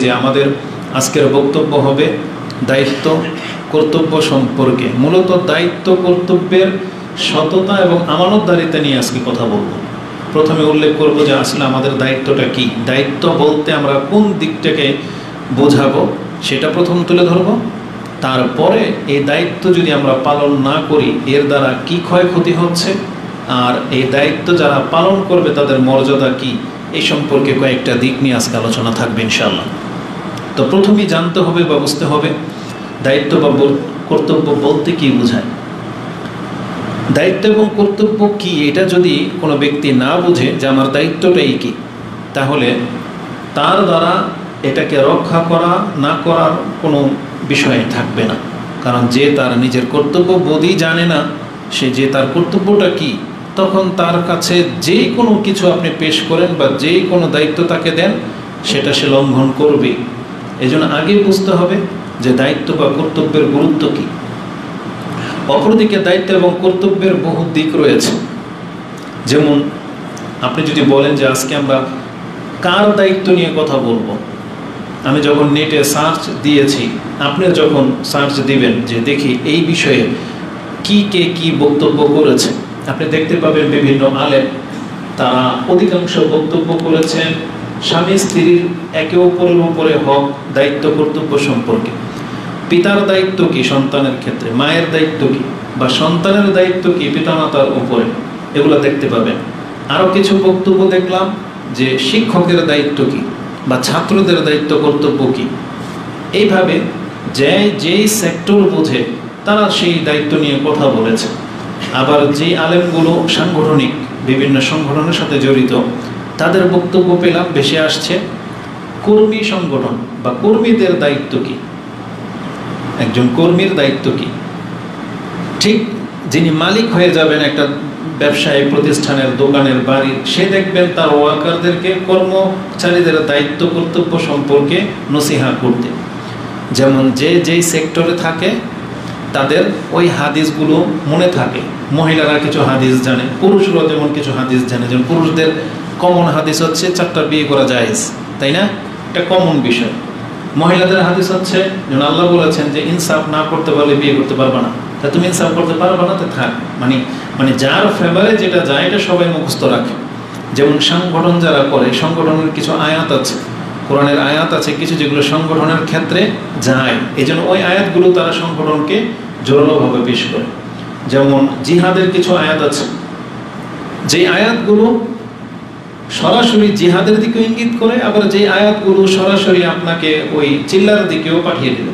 যে আমাদের আজকের বক্তব্য হবে দায়িত্ব কর্তব্য সম্পর্কে। মূলত দায়িত্ব কর্তব্যের সততা এবং আমানতদারিতা নিয়ে আজকে কথা বলবো। প্রথমে উল্লেখ করব যে আসলে আমাদের দায়িত্বটা কি, দায়িত্ব বলতে আমরা কোন দিকটাকে বোঝাবো সেটা প্রথম তুলে ধরব। তারপরে এই দায়িত্ব যদি আমরা পালন না করি এর দ্বারা কি ক্ষয়ক্ষতি হচ্ছে, আর এই দায়িত্ব যারা পালন করবে তাদের মর্যাদা কি, এই সম্পর্কে কয়েকটা দিক নিয়ে আজকে আলোচনা থাকবে ইনশাআল্লাহ। তো প্রথমেই জানতে হবে বা বুঝতে হবে দায়িত্ব বা কর্তব্য বলতে কি বোঝায়। দায়িত্ব এবং কর্তব্য কি এটা যদি কোনো ব্যক্তি না বুঝে যে আমার দায়িত্বটাই কি, তাহলে তার দ্বারা এটাকে রক্ষা করা না করার কোনো বিষয় থাকবে না। কারণ যে তার নিজের কর্তব্য বোধই জানে না, সে যে তার কর্তব্যটা কি, তখন তার কাছে যে কোনো কিছু আপনি পেশ করেন বা যে কোনো দায়িত্ব তাকে দেন সেটা সে লঙ্ঘন করবে। এই জন্য আগে বুঝতে হবে যে দায়িত্ব বা কর্তব্যের গুরুত্ব কী। অপরদিকে দায়িত্ব এবং কর্তব্যের বহু দিক রয়েছে। যেমন আপনি যদি বলেন যে আজকে আমরা কার দায়িত্ব নিয়ে কথা বলবো, আমি যখন নেটে সার্চ দিয়েছি, আপনিও যখন সার্চ দিবেন যে দেখি এই বিষয়ে কে কি বক্তব্য করেছে, আপনি দেখতে পাবেন বিভিন্ন আলেম তারা অধিকাংশ বক্তব্য করেছেন স্বামী স্ত্রীর একে অপরের উপরে হক দায়িত্ব কর্তব্য সম্পর্কে। পিতার দায়িত্ব কি সন্তানের ক্ষেত্রে, মায়ের দায়িত্ব কি, বা সন্তানের দায়িত্ব কি পিতামাতার উপরে, এগুলো দেখতে পাবেন। আরও কিছু বক্তব্য দেখলাম যে শিক্ষকের দায়িত্ব কি বা ছাত্রদের দায়িত্ব কর্তব্য কি। এইভাবে যেই সেক্টর বোঝে তারা সেই দায়িত্ব নিয়ে কথা বলেছে। আবার যে আলেমগুলো সাংগঠনিক বিভিন্ন সংগঠনের সাথে জড়িত, তাদের বক্তব্য পেলাম বেশি আসছে কর্মী সংগঠন বা কর্মীদের দায়িত্ব কি, একজন কর্মীর দায়িত্ব কি। ঠিক যিনি মালিক হয়ে যাবেন একটা ব্যবসায়ী প্রতিষ্ঠানের, দোকানের, বাড়ির, সে দেখবেন তার ওয়ার্কারদেরকে কর্মচারীদের দায়িত্ব কর্তব্য সম্পর্কে নসিহা করতে। যেমন যেই সেক্টরে থাকে তাদের ওই হাদিসগুলো মনে থাকে। মহিলারা কিছু হাদিস জানে, পুরুষরাও যেমন কিছু হাদিস জানে। যেমন পুরুষদের কমন হাদিস হচ্ছে 4টা বিয়ে করা জায়েজ, তাই না? এটা কমন বিষয়। মহিলাদের হাদিস হচ্ছে যেমন আল্লাহ বলেছেন যে ইনসাফ না করতে পারলে বিয়ে করতে পারবে না, তা তুমি ইনসাফ করতে পারবে না, তো থাক। মানে যার ফেভারে যেটা যায় এটা সবাই মুখস্থ রাখে। যেমন সংগঠন যারা করে, সংগঠনের কিছু আয়াত আছে, কোরআনের আয়াত আছে কিছু যেগুলো সংগঠনের ক্ষেত্রে যায়, এই জন্য ওই আয়াতগুলো তারা সংগঠনকে জোরালোভাবে পেশ করে। যেমন জিহাদের কিছু আয়াত আছে, যে আয়াতগুলো সরাসরি জিহাদের দিকেও ইঙ্গিত করে, আবার যে আয়াতগুলো সরাসরি আপনাকে ওই চিল্লার দিকেও পাঠিয়ে দিল,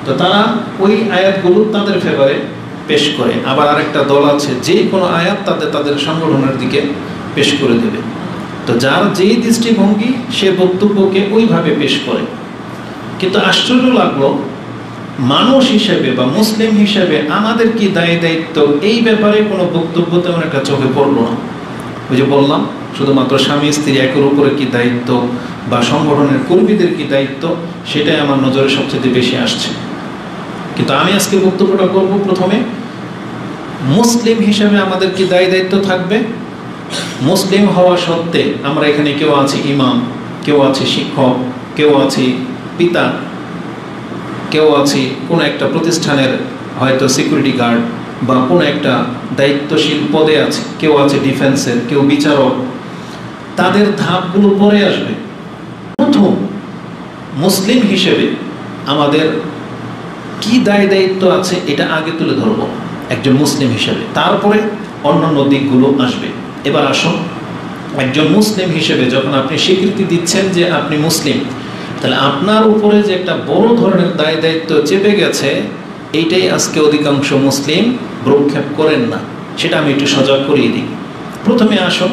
তো তারা ওই আয়াতগুলো তাদের ফেভারে পেশ করে। আবার আরেকটা দল আছে যে কোনো আয়াত তাদের সংগঠনের দিকে পেশ করে দেবে। তো যার যেই দৃষ্টিভঙ্গি সে বক্তব্যকে ওইভাবে পেশ করে। কিন্তু আশ্চর্য লাগলো, মানুষ হিসেবে বা মুসলিম হিসেবে আমাদের কি দায়িত্ব, এই ব্যাপারে কোনো বক্তব্য তেমন একটা চোখে পড়লো না। ওই যে বললাম শুধুমাত্র স্বামী স্ত্রী একের উপরে কি দায়িত্ব বা সংগঠনের কর্মীদের কি দায়িত্ব, সেটাই আমার নজরে সবচেয়ে বেশি আসছে। কিন্তু আমি আজকে বক্তব্যটা করব প্রথমে মুসলিম হিসেবে আমাদের কি দায়িত্ব থাকবে। মুসলিম হওয়া সত্ত্বে আমরা এখানে কেউ আছি ইমাম, কেউ আছি শিক্ষক, কেউ আছি পিতা, কেউ আছি কোনো একটা প্রতিষ্ঠানের হয়তো সিকিউরিটি গার্ড বা কোনো একটা দায়িত্বশীল পদে আছে, কেউ আছে ডিফেন্সের, কেউ বিচারক। তাদের ধাপগুলো পরে আসবে। প্রথম মুসলিম হিসেবে আমাদের কি দায়িত্ব আছে এটা আগে তুলে ধরব একজন মুসলিম হিসেবে, তারপরে অন্যান্য দিকগুলো আসবে। এবার আসুন, একজন মুসলিম হিসেবে যখন আপনি স্বীকৃতি দিচ্ছেন যে আপনি মুসলিম, তাহলে আপনার উপরে যে একটা বড় ধরনের দায়িত্ব চেপে গেছে, এইটাই আজকে অধিকাংশ মুসলিম ভ্রুক্ষেপ করেন না। সেটা আমি একটু সজাগ করিয়ে দিই। প্রথমে আসুন,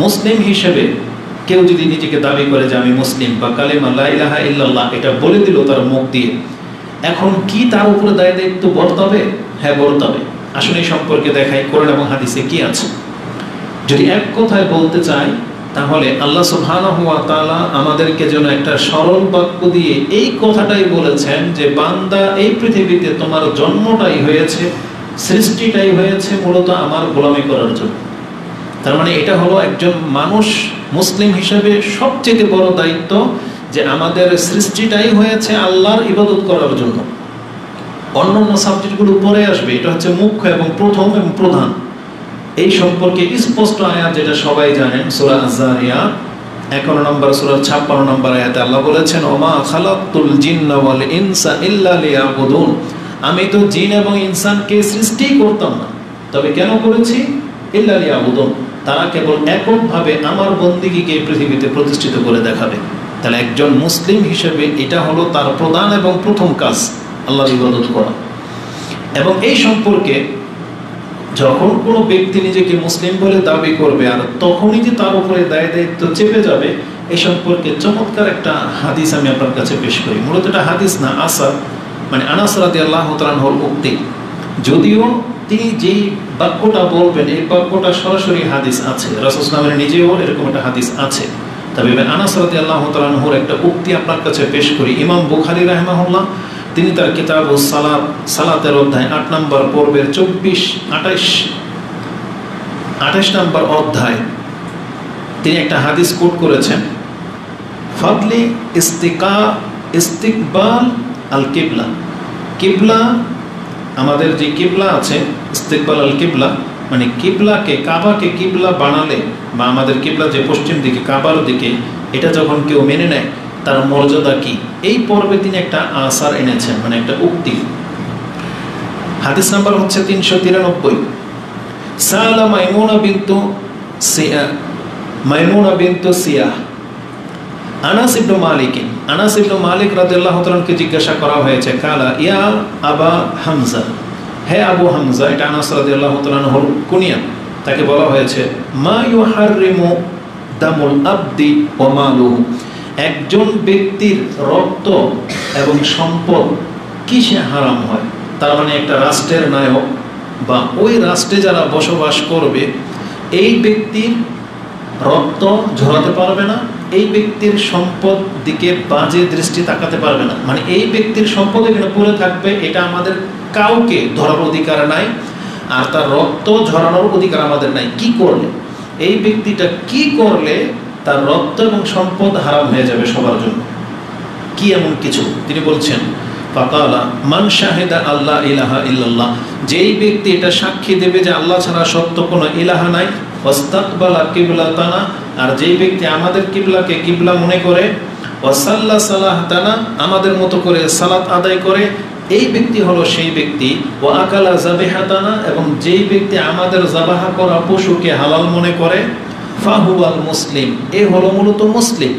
মুসলিম হিসেবে কেউ যদি নিজেকে দাবি করে যে আমি মুসলিম বা কালেমা লা ইলাহা ইল্লাল্লাহ এটা বলে দিল তার মুখ দিয়ে, এখন কি তার উপরে দায়িত্ব বর্তাবে? হ্যাঁ, বর্তাবে। আসলে এই সম্পর্কে দেখাই কোরআন এবং হাদিসে কি আছে। যদি এক কথায় বলতে চাই, তাহলে আল্লাহ সুবহানাহু ওয়া তাআলা আমাদেরকে যেন একটা সরল বাক্য দিয়ে এই কথাটাই বলেছেন যে বান্দা, এই পৃথিবীতে তোমার জন্মটাই হয়েছে, সৃষ্টিটাই হয়েছে মূলত আমার গোলামি করার জন্য। তার মানে এটা হলো একজন মানুষ মুসলিম হিসেবে সবচেয়ে বড় দায়িত্ব যে আমাদের সৃষ্টিটাই হয়েছে আল্লাহর ইবাদত করার জন্য, অন্যান্য সাবজেক্টগুলো পরে আসবে, এটা হচ্ছে মুখ্য এবং প্রথম এবং প্রধান। এই সম্পর্কে স্পষ্ট আয়াত যেটা সবাই জানেন, সূরা আয-যারিয়াত 11 নম্বর সূরার 56 নম্বর আয়াতে আল্লাহ বলেছেন, ওমা খালাকতুল জিন্না ওয়াল ইনসা ইল্লা লিয়াবুদুন, আমি তো জিন এবং ইনসানকে সৃষ্টি করতাম না, তবে কেন করেছি? ইল্লা লিয়াবুদুন, তারা কেবল এককভাবে আমার বন্দিগিকে পৃথিবীতে প্রতিষ্ঠিত করে দেখাবে। তাহলে একজন মুসলিম হিসেবে এটা হলো তার প্রধান এবং প্রথম কাজ, আল্লাহর ইবাদত করা। এবং এই সম্পর্কে যখন কোনো ব্যক্তি নিজেকে মুসলিম বলে দাবি করবে আর তখনই যে তার উপরে দায় দায়িত্ব চেপে যাবে, এই সম্পর্কে চমৎকার একটা হাদিস আমি আপনার কাছে পেশ করি। মূলত এটা হাদিস না, আসার, মানে আনাস রাদিয়াল্লাহু তাআলা আনহুর উক্তি। যদিও তিনি যেই বাক্যটা বলবেন এই বাক্যটা সরাসরি হাদিস আছে, রাসূল সাল্লাল্লাহু আলাইহি ওয়াসাল্লাম নিজেও এরকম একটা হাদিস আছে। তবে আনাস রাদিয়াল্লাহু তাআলা আনহুর একটা উক্তি আপনার কাছে পেশ করি। ইমাম বুখারী রাহিমাহুল্লাহ তিনি তার কিতাবুস সালাত, সালাতের অধ্যায় 8 নম্বর পর্বের 28 নম্বর অধ্যায় তিনি একটা হাদিস কোট করেছেন, ফাদলি ইস্তিকবাল আল কিবলা, কিবলা আমাদের যে কিবলা আছে, ইস্তিকবাল আল কিবলা মানে কিবলাকে, কাবাকে কিবলা বানালে বা আমাদের কিবলা যে পশ্চিম দিকে কাবার দিকে, এটা যখন কেউ মেনে নেয় তার মর্যাদা কি, এই পর্বে তিনি একটা আসার এনেছেন, মানে একটা উক্তি। হাদিস নাম্বার হচ্ছে 393। সালা মাইমুনা বিনতু সিয়াহ আনাস ইবনে মালিক রাদিয়াল্লাহু তাআলা কে জিজ্ঞাসা করা হয়েছে, কালা ইয়া আবা হামজা, হে আবু হামজা, এটা আনাস রাদিয়াল্লাহু তাআলা আনহুর কুনিয়া, তাকে বলা হয়েছে, মা ইউহাররিমু দামুল আবদি ওয়া মালুহু, একজন ব্যক্তির রক্ত এবং সম্পদ কিসে হারাম হয়? তার মানে একটা রাষ্ট্রের নায়ক বা ওই রাষ্ট্রে যারা বসবাস করবে এই ব্যক্তির রক্ত ঝরাতে পারবে না, এই ব্যক্তির সম্পদ দিকে বাজে দৃষ্টি তাকাতে পারবে না, মানে এই ব্যক্তির সম্পদ এখানে পড়ে থাকবে, এটা আমাদের কাউকে ধরার অধিকার নাই, আর তার রক্ত ঝরানোর অধিকার আমাদের নাই। কি করলে, এই ব্যক্তিটা কি করলে তার রক্ত এবং সম্পদ হারাম হয়ে যাবে সবার জন্য? কি এমন কিছু? তিনি বলছেন, ফাকালা মান শাহিদা আল্লাহ ইলাহা ইল্লাল্লাহ, যেই ব্যক্তি এটা সাক্ষী দেবে যে আল্লাহ ছাড়া সত্য কোনো ইলাহা নাই, ওয়াস্তাকবালা কিবলাতানা, আর যেই ব্যক্তি আমাদের কিবলাকে কিবলা মনে করে, ওয়াসাল্লা সালাহাতানা, আমাদের মতো করে সালাত আদায় করে, এই ব্যক্তি হলো সেই ব্যক্তি, ও আকালা জাবিহাতানা, এবং যেই ব্যক্তি আমাদের জাবাহা করা পশুকে হালাল মনে করে, ফাহুয়াল মুসলিম, এ হলো মূলত মুসলিম।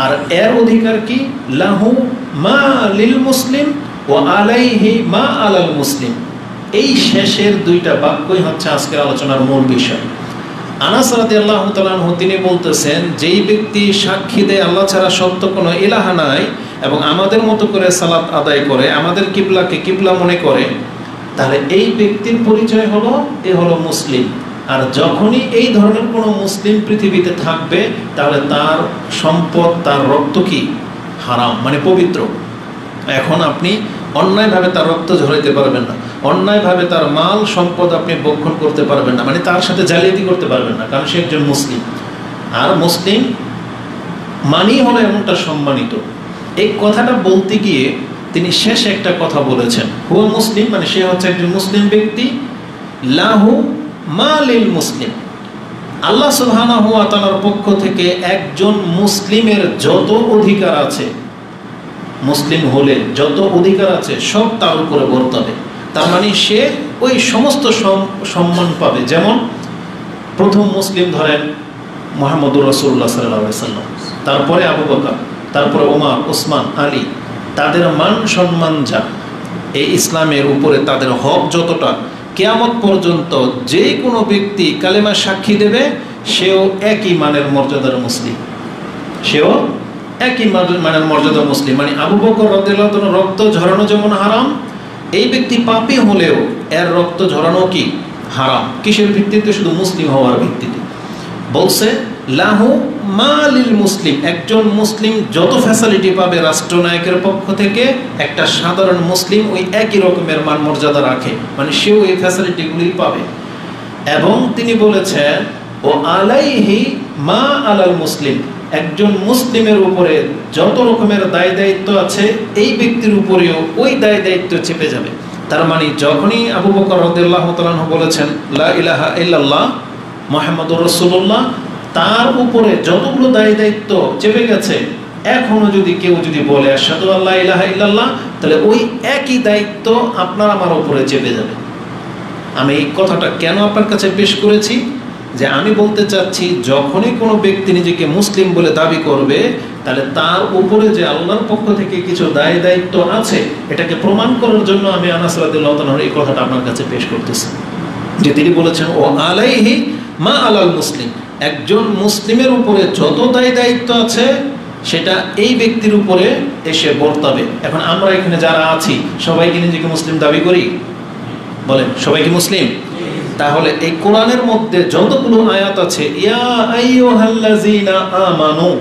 আর এর অধিকার কি? লাহু মা লিল মুসলিম ও আলাইহি মা আলাল মুসলিম। এই শেষের দুইটা বাক্যই হচ্ছে আজকের আলোচনার মূল বিষয়। আনাস রাদিয়াল্লাহু তাআলা আনহু তিনি বলতেছেন, যেই ব্যক্তি সাক্ষী দেয় আল্লাহ ছাড়া সত্য কোনো ইলাহা নাই এবং আমাদের মতো করে সালাত আদায় করে, আমাদের কিবলাকে কিবলা মনে করে, তাহলে এই ব্যক্তির পরিচয় হলো এ হলো মুসলিম। আর যখনই এই ধরনের কোনো মুসলিম পৃথিবীতে থাকবে তাহলে তার সম্পদ, তার রক্ত কি হারাম, মানে পবিত্র। এখন আপনি অন্যায়ভাবে তার রক্ত ঝরাইতে পারবেন না, অন্যায়ভাবে তার মাল সম্পদ আপনি ভক্ষণ করতে পারবেন না, মানে তার সাথে জালিয়াতি করতে পারবেন না, কারণ সে একজন মুসলিম। আর মুসলিম মানেই হলো এমনটা সম্মানিত। এই কথাটা বলতে গিয়ে তিনি শেষে একটা কথা বলেছেন, হুয়া মুসলিম, মানে সে হচ্ছে একজন মুসলিম ব্যক্তি, লাহু মা লিল মুসলিম, আল্লাহ সুবহানাহু ওয়া তাআলার পক্ষ থেকে একজন মুসলিমের যত অধিকার আছে, মুসলিম হলে যত অধিকার আছে সব তার উপরে বর্তাবে। তার মানে সে ওই সমস্ত সম্মান পাবে। যেমন প্রথম মুসলিম ধরেন মুহাম্মদুর রাসূলুল্লাহ সাল্লাল্লাহু আলাইহি ওয়াসাল্লাম, তারপরে আবু বকর, তারপরে ওমর, ওসমান, আলী, তাদের মান সম্মান যা, এই ইসলামের উপরে তাদের হক যতটা, কিয়ামত পর্যন্ত যে কোনো ব্যক্তি কালেমা সাক্ষী দেবে সেও একই মানের মর্যাদার মুসলিম, সেও একই মানের মর্যাদা মুসলিম। মানে আবু বকর রাদিয়াল্লাহু তাআলা রক্ত ঝরানো যেমন হারাম, এই ব্যক্তি পাপী হলেও এর রক্ত ঝরানো কি হারাম। কিসের ভিত্তিতে? শুধু মুসলিম হওয়ার ভিত্তিতে। বলছে লাহু মা লিল মুসলিম, একজন মুসলিম যত ফ্যাসিলিটি পাবে রাষ্ট্রনায়কের পক্ষ থেকে, একটা সাধারণ মুসলিম ওই একই রকমের মান মর্যাদা রাখে, মানে সেও এই ফ্যাসিলিটিগুলি পাবে। এবং তিনি বলেছেন ও আলাইহি মা আলাল মুসলিম, একজন মুসলিমের উপরে যত রকমের দায় দায়িত্ব আছে এই ব্যক্তির উপরেও ওই দায় দায়িত্ব চেপে যাবে। তার মানে যখনই আবু বকর রাদিয়াল্লাহু তাআলা আনহু বলেছেন লা ইলাহা ইল্লাল্লাহ মুহাম্মাদুর রাসূলুল্লাহ, তার উপরে যতগুলো দায় দায়িত্ব চেপে গেছে, এখনো যদি কেউ বলে আশহাদু আল্লা ইলাহা ইল্লাল্লাহ, তাহলে ওই একই দায়িত্ব আপনার আমার উপরে চেপে যাবে। আমি এই কথাটা কেন আপনার কাছে পেশ করেছি, যে আমি বলতে চাচ্ছি যখনই কোনো ব্যক্তি নিজেকে মুসলিম বলে দাবি করবে, তাহলে তার উপরে যে আল্লাহর পক্ষ থেকে কিছু দায় দায়িত্ব আছে, এটাকে প্রমাণ করার জন্য আমি আনাস রাদিয়াল্লাহু তাআলা এই কথাটা আপনার কাছে পেশ করতেছি, যে তিনি বলেছেন ও আলাইহি মা আলাল মুসলিম, একজন মুসলিমের উপরে যত দায় দায়িত্ব আছে সেটা এই ব্যক্তির উপরে এসে বর্তাবে। এখন আমরা এখানে যারা আছি সবাই কি নিজেকে মুসলিম দাবি করি? বলেন, সবাই কি মুসলিম? তাহলে এই কোরআনের মধ্যে যতগুলো আয়াত আছে ইয়া আইয়ুহাল্লাযীনা আমানু,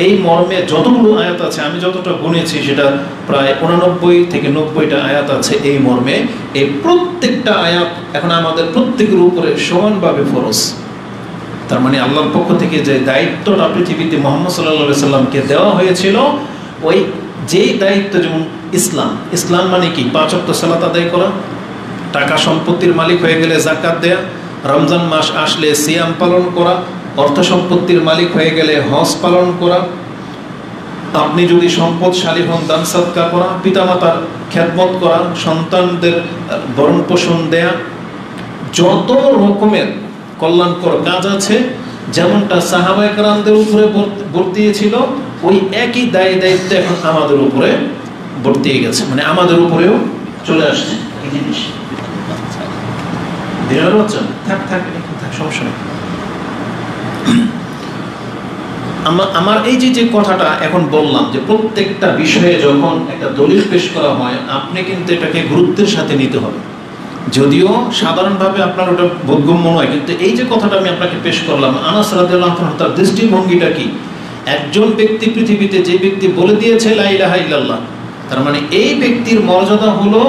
এই মর্মে যতগুলো আয়াত আছে, আমি যতটা গুনেছি সেটা প্রায় 89 থেকে 90টা আয়াত আছে এই মর্মে। এই প্রত্যেকটা আয়াত এখন আমাদের প্রত্যেকের উপরে সমানভাবে ফরজ। তার মানে আল্লাহর পক্ষ থেকে যে দায়িত্বটা পৃথিবীতে মুহাম্মদ সাল্লাল্লাহু আলাইহি সাল্লামকে দেওয়া হয়েছিল, ওই যেই দায়িত্ব, যেমন ইসলাম মানে কি? 5 ওয়াক্ত সালাত আদায় করা, টাকা সম্পত্তির মালিক হয়ে গেলে যাকাত দেয়া, রমজান মাস আসলে সিয়াম পালন করা, অর্থ সম্পত্তির মালিক হয়ে গেলে হজ পালন করা, আপনি যদি সম্পদশালী হন দান সদকা করা, পিতামাতার খেদমত করা, সন্তানদের ভরণ পোষণ দেয়া, যত রকমের কল্যাণকর কাজ আছে, যেমনটা সাহাবায়ে কেরামদের উপরে বর্তিয়েছিল, ওই একই দায় দায়িত্ব এখন আমাদের উপরে বর্তিয়ে গেছে, মানে আমাদের উপরেও চলে আসছে এই জিনিস। সমস্যা নেই। আমার এই যে কথাটা এখন বললাম, যে প্রত্যেকটা বিষয়ে যখন একটা দলিল পেশ করা হয়, আপনি কিন্তু এটাকে গুরুত্বের সাথে নিতে হবে। যদিও সাধারণভাবে আপনার ওটা বোধগম্য নয়, কিন্তু এই যে কথাটা আমি আপনাকে পেশ করলাম, আনাস রাদিয়াল্লাহু আনহু তার দৃষ্টিভঙ্গিটা কি? একজন ব্যক্তি পৃথিবীতে যে ব্যক্তি বলে দিয়েছে লা ইলাহা ইল্লাল্লাহ, তার মানে এই ব্যক্তির মর্যাদা হলো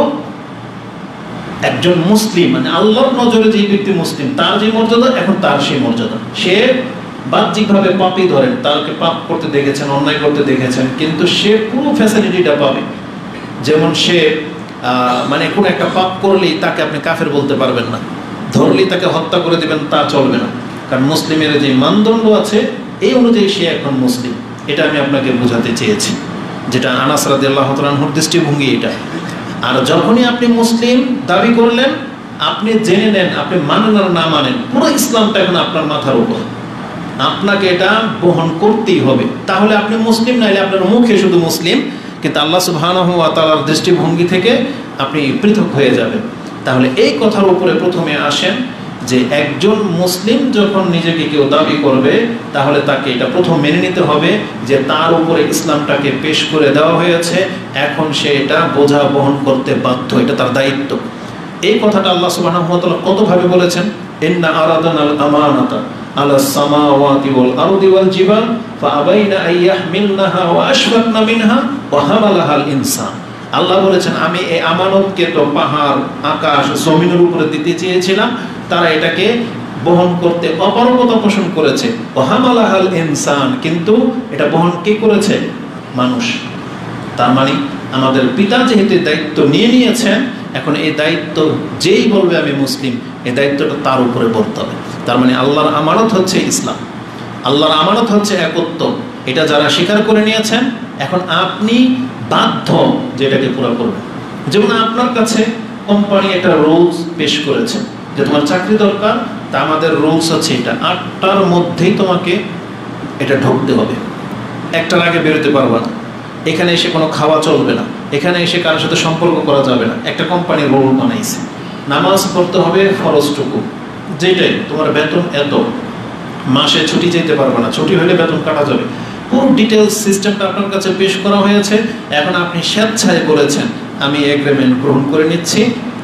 একজন মুসলিম, মানে আল্লাহর নজরে যে ব্যক্তি মুসলিম, তার যে মর্যাদা, এখন তার সেই মর্যাদা। সে বাহ্যিকভাবে পাপই ধরেন, তাকে পাপ করতে দেখেছেন, অন্যায় করতে দেখেছেন, কিন্তু সে পুরো ফ্যাসিলিটিটা পাবে। যেমন সে মানে কোন একটা পাপ করলেই তাকে আপনি কাফের বলতে পারবেন না, ধরলেই তাকে হত্যা করে দিবেন, তা চলবে না, কারণ মুসলিমের যে মানদণ্ড আছে এই অনুযায়ী সে এখন মুসলিম। এটা আমি আপনাকে বোঝাতে চেয়েছি, যেটা আনাস রাদিয়াল্লাহু তাআলা আনহুর দৃষ্টিভঙ্গি এটা। আর যখনই আপনি মুসলিম দাবি করলেন, আপনি জেনে নেন, আপনি মানেন আর না মানেন, পুরো ইসলামটা এখন আপনার মাথার উপর, আপনাকে এটা বহন করতেই হবে। তাহলে আপনি মুসলিম, নাইলে আপনার মুখে শুধু মুসলিম, কিন্তু আল্লাহ সুবহানাহু ওয়া তাআলার দৃষ্টিভঙ্গি থেকে আপনি পৃথক হয়ে যাবেন। তাহলে এই কথার উপরে প্রথমে আসেন, যে একজন মুসলিম যখন নিজেকে কেউ দাবি করবে, তাহলে তাকে এটা প্রথম মেনে নিতে হবে যে তার উপরে ইসলামটাকে পেশ করে দেওয়া হয়েছে, এখন সে এটা বোঝা বহন করতে বাধ্য, এটা তার দায়িত্ব। এই কথাটা আল্লাহ সুবহানাহু ওয়া তাআলা কতভাবে বলেছেন, ইন্না আরাদানাল আমানাতা আলাস সামাওয়াতি ওয়াল আরদি ওয়াল জিবাল ফাআবাইনা আইয়াহমিলনাহা ওয়া আশফাকনা মিনহা ওয়া হামালাহাল ইনসান। আল্লাহ বলেছেন, আমি এই আমানতকে তো পাহাড়, আকাশ, জমিনের উপরে দিতে চেয়েছিলাম, তারা এটাকে বহন করতে অপারগতা পোষণ করেছে। ওয়া হামালাহাল ইনসান, কিন্তু এটা বহন কে করেছে? মানুষ। তার মানে আমাদের পিতা যেহেতু দায়িত্ব নিয়ে নিয়েছেন, এখন এই দায়িত্ব যেই বলবে আমি মুসলিম, এই দায়িত্বটা তার উপরে বর্তাবে। তার মানে আল্লাহর আমানত হচ্ছে ইসলাম, আল্লাহর আমানত হচ্ছে একত্ব। এটা যারা স্বীকার করে নিয়েছেন, এখন আপনি বাধ্য যে এটাকে পুরো করবেন। যেমন আপনার কাছে কোম্পানি একটা রুলস পেশ করেছে যে তোমার চাকরি দরকার, তা আমাদের রুলস হচ্ছে এটা 8টার মধ্যেই তোমাকে এটা ঢুকতে হবে, 1টার আগে বেরোতে পারবে না, এখানে এসে কোনো খাওয়া চলবে না, এখানে এসে কারোর সাথে সম্পর্ক করা যাবে না। একটা কোম্পানি রুল বানাইছে, নামাজ পড়তে হবে ফরজটুকু, যেটাই তোমার বেতন এত, মাসে ছুটি যেতে পারবে না, ছুটি হলে বেতন কাটা যাবে। পুরো ডিটেলস সিস্টেমটা আপনার কাছে পেশ করা হয়েছে। এখন আপনি স্বেচ্ছায় বলেছেন আমি এগ্রিমেন্ট গ্রহণ করে নিচ্ছি,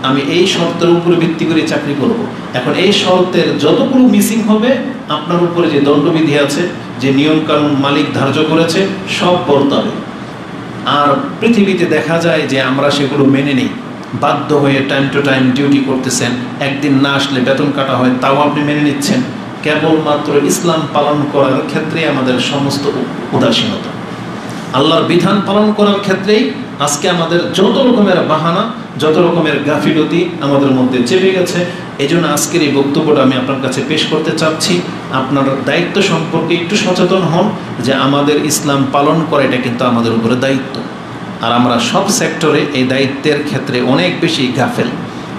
আমি এই শর্তের উপরে ভিত্তি করে চাকরি করব। এখন এই শর্তের যতগুলো মিসিং হবে, আপনার উপরে যে দণ্ডবিধি আছে, যে নিয়ম কানুন মালিক ধার্য করেছে, সব বর্তাবে। আর পৃথিবীতে দেখা যায় যে আমরা সেগুলো মেনে নিই, বাধ্য হয়ে টাইম টু টাইম ডিউটি করতেছেন, একদিন না আসলে বেতন কাটা হয়, তাও আপনি মেনে নিচ্ছেন। কেবলমাত্র ইসলাম পালন করার ক্ষেত্রে আমাদের সমস্ত উদাসীনতা, আল্লাহর বিধান পালন করার ক্ষেত্রেই আজকে আমাদের যত রকমের বাহানা, যত রকমের গাফিলতি আমাদের মধ্যে চেপে গেছে। এই জন্য আজকের এই বক্তব্যটা আমি আপনার কাছে পেশ করতে চাচ্ছি। আপনার দায়িত্ব সম্পর্কে একটু সচেতন হন যে আমাদের ইসলাম পালন করা এটা কিন্তু আমাদের উপরে দায়িত্ব, আর আমরা সব সেক্টরে এই দায়িত্বের ক্ষেত্রে অনেক বেশি গাফেল,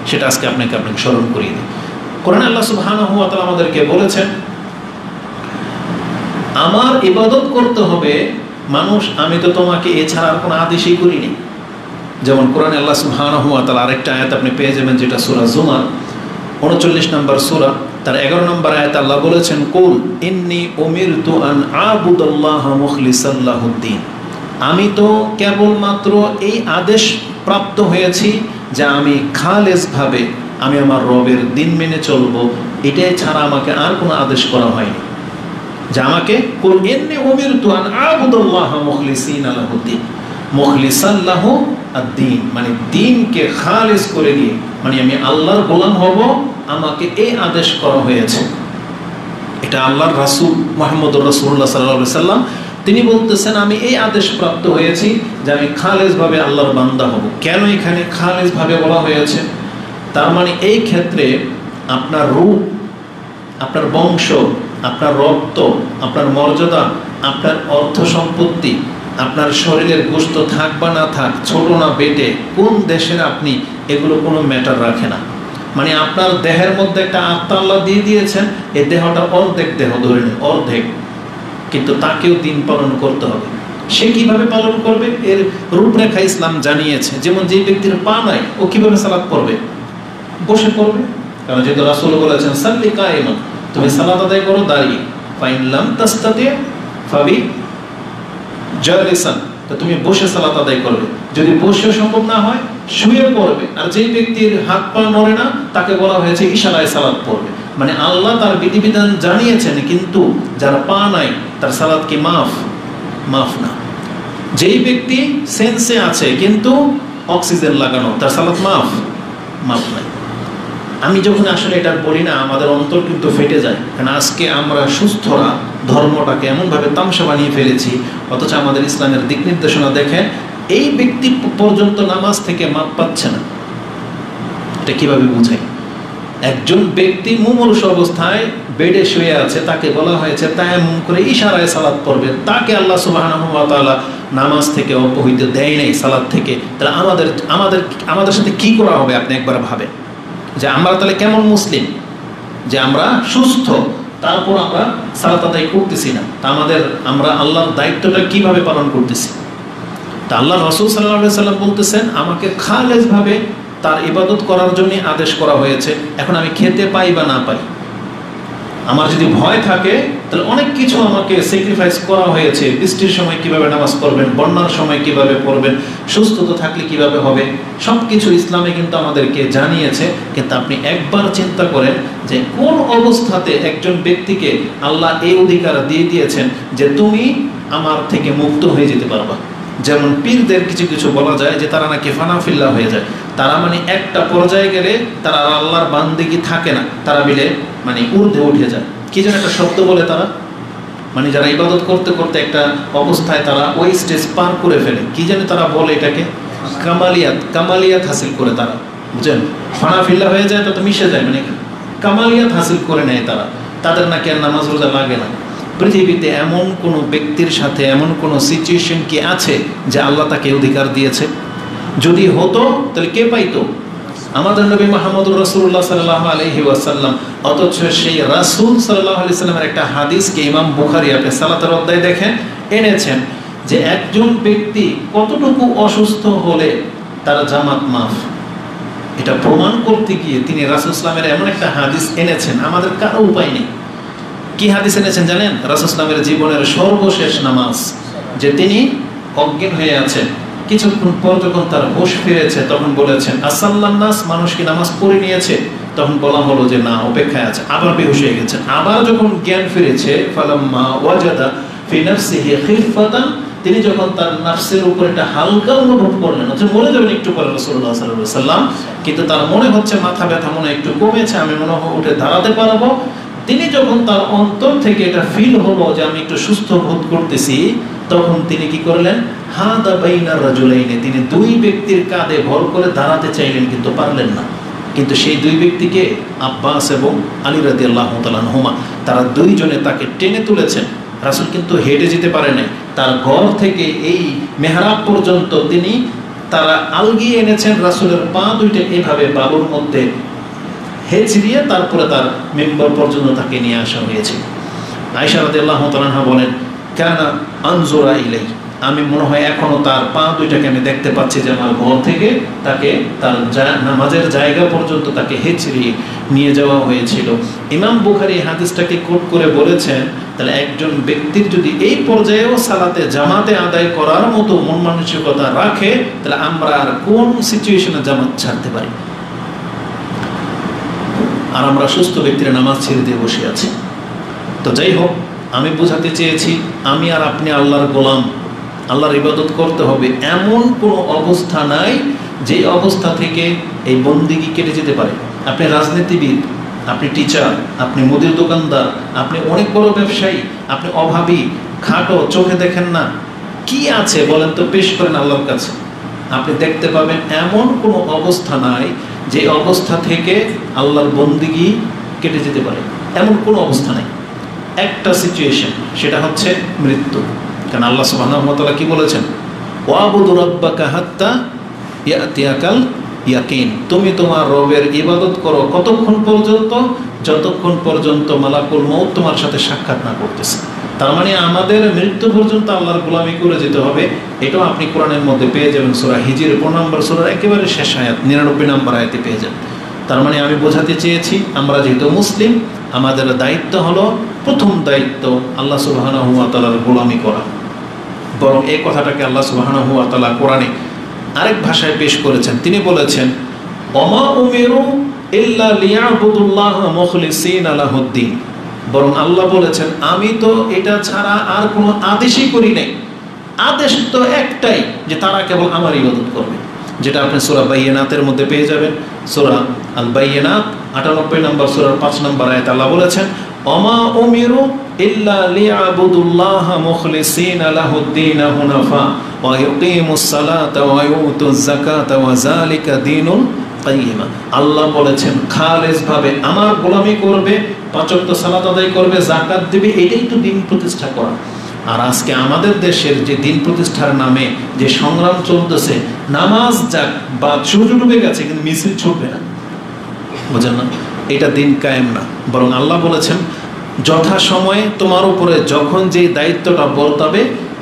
সেটা আজকে আপনাকে স্মরণ করিয়ে দিই। কোরআনে আল্লাহ সুবহানাহু ওয়া তাআলা আমাদেরকে বলেছেন, আমার ইবাদত করতে হবে মানুষ, আমি তো তোমাকে এছাড়া আর কোনো আদেশই করিনি। যেমন কোরআনে আল্লাহ সুবহানাহু ওয়া তাআলা আরেকটা আয়াত আপনি পেয়ে যাবেন, যেটা সূরা জুমার 39 নম্বর সূরা, তার 11 নম্বর আয়াতে আল্লাহ বলেছেন, কুল ইন্নী উমিরতু আন আবুদাল্লাহা মুখলিসাল লাহুদ্দিন, আমি তো কেবলমাত্র এই আদেশ প্রাপ্ত হয়েছি যে আমি খালেসভাবে আমি আমার রবের দিন মেনে চলবো, এটাই ছাড়া আমাকে আর কোনো আদেশ করা হয়নি। যে আমাকে কুল ইন্নী উমিরতু আন আবুদাল্লাহা মুখলিসিনা লাহুদ্দিন, মুখলিসান লাহু আদ-দ্বীন, মানে দ্বীনকে খালিস করে দিয়ে, মানে আমি আল্লাহর গোলাম হব, আমাকে এই আদেশ করা হয়েছে। এটা আল্লাহর রাসূল মুহাম্মদুর রাসূলুল্লাহ সাল্লাল্লাহু আলাইহি সাল্লাম তিনি বলতেছেন, আমি এই আদেশ প্রাপ্ত হয়েছি যে আমি খালেসভাবে আল্লাহর বান্দা হব। কেন এখানে খালেসভাবে বলা হয়েছে? তার মানে এই ক্ষেত্রে আপনার রূপ, আপনার বংশ, আপনার রক্ত, আপনার মর্যাদা, আপনার অর্থ সম্পত্তি, আপনার শরীরের গোশত থাক বা না থাক, ছোট না বেটে, কোন দেশের আপনি, এগুলো কোনো ম্যাটার রাখে না। মানে আপনার দেহের মধ্যে একটা আত্মা আল্লাহ দিয়ে দিয়েছেন, এই দেহটা অর্ধেক দেহ ধরে নেন, অর্ধেক, কিন্তু তাকেও দিন পালন করতে হবে। সে কিভাবে পালন করবে এর রূপরেখা ইসলাম জানিয়েছে। যেমন যে ব্যক্তির পা নাই, ও কিভাবে সালাত পড়বে? বসে পড়বে, কারণ যেহেতু রাসূল বলেছেন সাল্লি কায়িমান, তুমি সালাত আদায় করো দাঁড়িয়ে, ফাইন লাম তাস্তাতি ফাবি জালিসান, তো তুমি বসে সালাত আদায় করবে। যদি বসেও সম্ভব না হয় শুয়ে পড়বে। আর যেই ব্যক্তির হাত পা নড়ে না তাকে বলা হয়েছে ইশারায় সালাত পড়বে। মানে আল্লাহ তার বিধিবিধান জানিয়েছেন, কিন্তু যার পা নাই তার সালাত কি মাফ? মাফ না। যেই ব্যক্তি সেন্সে আছে কিন্তু অক্সিজেন লাগানো, তার সালাত মাফ? মাফ নাই। আমি যখন আসলে এটা বলি না, আমাদের অন্তর কিন্তু ফেটে যায়। কারণ আজকে আমরা সুস্থরা ধর্মটাকে এমনভাবে তামসা বানিয়ে ফেলেছি, অথচ আমাদের ইসলামের দিক নির্দেশনা দেখেন এই ব্যক্তি পর্যন্ত নামাজ থেকে মাপ পাচ্ছে না। এটা কিভাবে বুঝাই? একজন ব্যক্তি মুমূর্ষু অবস্থায় বেডে শুয়ে আছে, তাকে বলা হয়েছে তায়াম্মুম করে ইশারায় সালাত পড়বে, তাকে আল্লাহ সুবহানাহু ওয়া তাআলা নামাজ থেকে অব্যাহতি দেয় নাই, সালাত থেকে। তাহলে আমাদের সাথে কি করা হবে আপনি একবার ভাবেন, যে আমরা তাহলে কেমন মুসলিম, যে আমরা সুস্থ তারপর আমরা সালাত আদায় করতেছি না। তা আমরা আল্লাহর দায়িত্বটা কিভাবে পালন করতেছি? তা আল্লাহ রাসূল সাল্লাল্লাহু আলাইহি সাল্লাম বলতেছেন, আমাকে খালেসভাবে তার ইবাদত করার জন্য আদেশ করা হয়েছে। এখন আমি খেতে পাই বা না পাই, আমার যদি ভয় থাকে তাহলে অনেক কিছু আমাকে স্যাক্রিফাইস করা হয়েছে। বৃষ্টির সময় কিভাবে নামাজ পড়বেন, বন্যার সময় কিভাবে পড়বেন, সুস্থতা থাকলে কিভাবে হবে, সব কিছু ইসলামে কিন্তু আমাদেরকে জানিয়েছে। কিন্তু আপনি একবার চিন্তা করেন যে কোন অবস্থাতে একজন ব্যক্তিকে আল্লাহ এই অধিকার দিয়ে দিয়েছেন যে তুমি আমার থেকে মুক্ত হয়ে যেতে পারবা। যেমন পীরদের কিছু কিছু বলা যায় যে তারা নাকি ফানাফিল্লা হয়ে যায়, তারা মানে একটা পর্যায়ে গেলে তারা আল্লাহর বান্দেগি থাকে না, তারা বিলে মানে ঊর্ধ্বে উঠে যায়। কি যেন একটা শব্দ বলে তারা, মানে যারা ইবাদত করতে করতে একটা অবস্থায় তারা ওই স্টেজ পার করে ফেলে, কি যেন তারা বলে এটাকে কামালিয়াত হাসিল করে তারা, বুঝছেন? ফানাফিল্লা হয়ে যায়, তো মিশে যায়, মানে কামালিয়াত হাসিল করে নেয় তারা, তাদের নাকি আর নামাজ রোজা লাগে না। পৃথিবীতে এমন কোনো ব্যক্তির সাথে এমন কোনো সিচুয়েশন কি আছে যে আল্লাহ তাকে অধিকার দিয়েছে? যদি হতো তাহলে কে পাইতো? আমাদের নবী মুহাম্মদুর রাসূলুল্লাহ সাল্লাল্লাহু আলাইহি ওয়াসাল্লাম। অথচ সেই রাসূল সাল্লাল্লাহু আলাইহি সাল্লামের একটা হাদিসকে ইমাম বুখারী আপনি সালাতের অধ্যায়ে দেখেন এনেছেন যে একজন ব্যক্তি কতটুকু অসুস্থ হলে তার জামাত মাফ। এটা প্রমাণ করতে গিয়ে তিনি রাসূল ইসলামের এমন একটা হাদিস এনেছেন, আমাদের কারো উপায় নেই। কি হাদিস এনেছেন জানেন? রাসূল ইসলামের জীবনের সর্বশেষ নামাজ, যে তিনি অজ্ঞান হয়ে আছেন, কিছুক্ষণ পর যখন তার হুঁশ ফিরেছে তখন বলেছেন আসাল্লান নাস, মানুষ কি নামাজ পড়ে নিয়েছে? তখন বলা হলো যে না, অপেক্ষায় আছে। আবার বেহুশ হয়ে গেছেন। আবার যখন জ্ঞান ফিরেছে ফালাম্মা ওয়াজাদা ফি নাফসিহি খিফাতান, তিনি যখন তার নাফসের উপর একটা হালকা অনুভব করলেন, যে মরে যাবেন একটু পরে রাসূলুল্লাহ সাল্লাল্লাহু আলাইহি ওয়াসাল্লাম, কিন্তু তার মনে হচ্ছে মাথা ব্যথা মনে একটু কমেছে, আমি মনে হয় উঠে দাঁড়াতে পারবো, তিনি যখন তার অন্তর থেকে এটা ফিল হলো যে আমি একটু সুস্থ বোধ করতেছি, তখন তিনি কি করলেন, হাদা বাইনার রাজুলাইনে, তিনি দুই ব্যক্তির কাঁধে ভর করে দাঁড়াতে চাইলেন কিন্তু পারলেন না। কিন্তু সেই দুই ব্যক্তিকে আব্বাস এবং আলী রাদিয়াল্লাহু তাআলা আনহুমা, তারা দুইজনে তাকে টেনে তুলেছেন। রাসূল কিন্তু হেঁটে যেতে পারে নাই, তার ঘর থেকে এই মেহরাব পর্যন্ত তিনি তারা আলগিয়ে এনেছেন রাসূলের পা দুইটা এভাবে বালুর মধ্যে হেঁচড়িয়ে, তারপরে তার মেম্বার পর্যন্ত তাকে নিয়ে আসা হয়েছে। আয়েশা রাদিয়াল্লাহু তাআলা আনহা বলেন, কানা আনজুরা ইলাই, আমি মনে হয় এখনো তার পা দুইটাকে আমি দেখতে পাচ্ছি যে আমার ঘর থেকে তাকে তার নামাজের জায়গা পর্যন্ত তাকে হেঁচড়িয়ে নিয়ে যাওয়া হয়েছিল। ইমাম বুখারী এই হাদিসটাকে কোট করে বলেছেন, তাহলে একজন ব্যক্তির যদি এই পর্যায়েও সালাতে জামাতে আদায় করার মতো মন মানসিকতা রাখে, তাহলে আমরা আর কোন সিচুয়েশনে জামাত ছাড়তে পারি? আর আমরা সুস্থ ব্যক্তির নামাজ ছেড়ে দিয়ে বসে আছি। তো যাই হোক, আমি বোঝাতে চেয়েছি আমি আর আপনি আল্লাহর গোলাম, আল্লাহর ইবাদত করতে হবে, এমন কোনো অবস্থা নাই যে অবস্থা থেকে এই বন্দিগি কেটে যেতে পারে। আপনি রাজনীতিবিদ, আপনি টিচার, আপনি মুদির দোকানদার, আপনি অনেক বড় ব্যবসায়ী, আপনি অভাবী, খাটো, চোখে দেখেন না, কি আছে বলেন তো, পেশ করেন আল্লাহর কাছে, আপনি দেখতে পাবেন এমন কোনো অবস্থা নাই যে অবস্থা থেকে আল্লাহর বন্দিগি কেটে যেতে পারে, এমন কোনো অবস্থা নাই। একটা সিচুয়েশন, সেটা হচ্ছে মৃত্যু। কারণ আল্লাহ সুবহানাহু ওয়া তাআলা কি বলেছেন, ওয়াবুদু রাব্বাকা হাত্তা ইয়াতিয়াকাল ইয়াকিন, তুমি তোমার রবের ইবাদত করো কতক্ষণ পর্যন্ত, যতক্ষণ পর্যন্ত মালাকুল মউত তোমার সাথে সাক্ষাৎ না করতেছে। তার মানে আমাদের মৃত্যু পর্যন্ত আল্লাহর গোলামি করে যেতে হবে। এটাও আপনি কোরআনের মধ্যে পেয়ে যাবেন, সূরা হিজর 15 নম্বর সূরার একেবারে শেষ আয়াত 99 নম্বর আয়াতে পেয়ে যাবেন। তার মানে আমি বোঝাতে চেয়েছি, আমরা যেহেতু মুসলিম, আমাদের দায়িত্ব হলো, প্রথম দায়িত্ব আল্লাহ সুবহানাহু ওয়া তাআলার গোলামি করা। বরং এই কথাটাকে আল্লাহ সুবহানাহু ওয়া তাআলা কোরআনে আরেক ভাষায় পেশ করেছেন। তিনি বলেছেন, ওমা উমিরু ইল্লা লিয়াবুদুল্লাহা মুখলিসিনা লাহুদ্দিন, বরং আল্লাহ বলেছেন আমি তো এটা ছাড়া আর কোনো আদেশই করি নাই। আদেশ তো একটাই, যে তারা কেবল আমার ইবাদত করবে, যেটা আপনি সূরা বাইয়িনাতের মধ্যে পেয়ে যাবেন। সূরা আল বাইয়িনাত 98 নম্বর সূরার 5 নম্বর আয়াতে আল্লাহ বলেছেন, ওমা উমিরু ইল্লা লিয়াবুদুল্লাহা মুখলিসিনা লাহুদ্দিন হুনাফা ওয়া ইউকিমুস সালাতা ওয়া ইউতুজ যাকাতা ওয়া যালিকা দীনুল কাইয়্যিমা। আল্লাহ বলেছেন খালেস ভাবে আমার গোলামি করবে, 5 ওয়াক্ত সালাত আদায় করবে, যাকাত দিবে, এটাই তো দিন প্রতিষ্ঠা করা। আর আজকে আমাদের দেশের যে দিন প্রতিষ্ঠার নামে যে সংগ্রাম চলতেছে, নামাজ যাক বা সূর্য ডুবে গেছে কিন্তু মিছিল ছুটবে না, বুঝেন না, এটা দিন কায়েম না। বরং আল্লাহ বলেছেন যথা সময়ে তোমার উপরে যখন যে দায়িত্বটা বর্তাবে,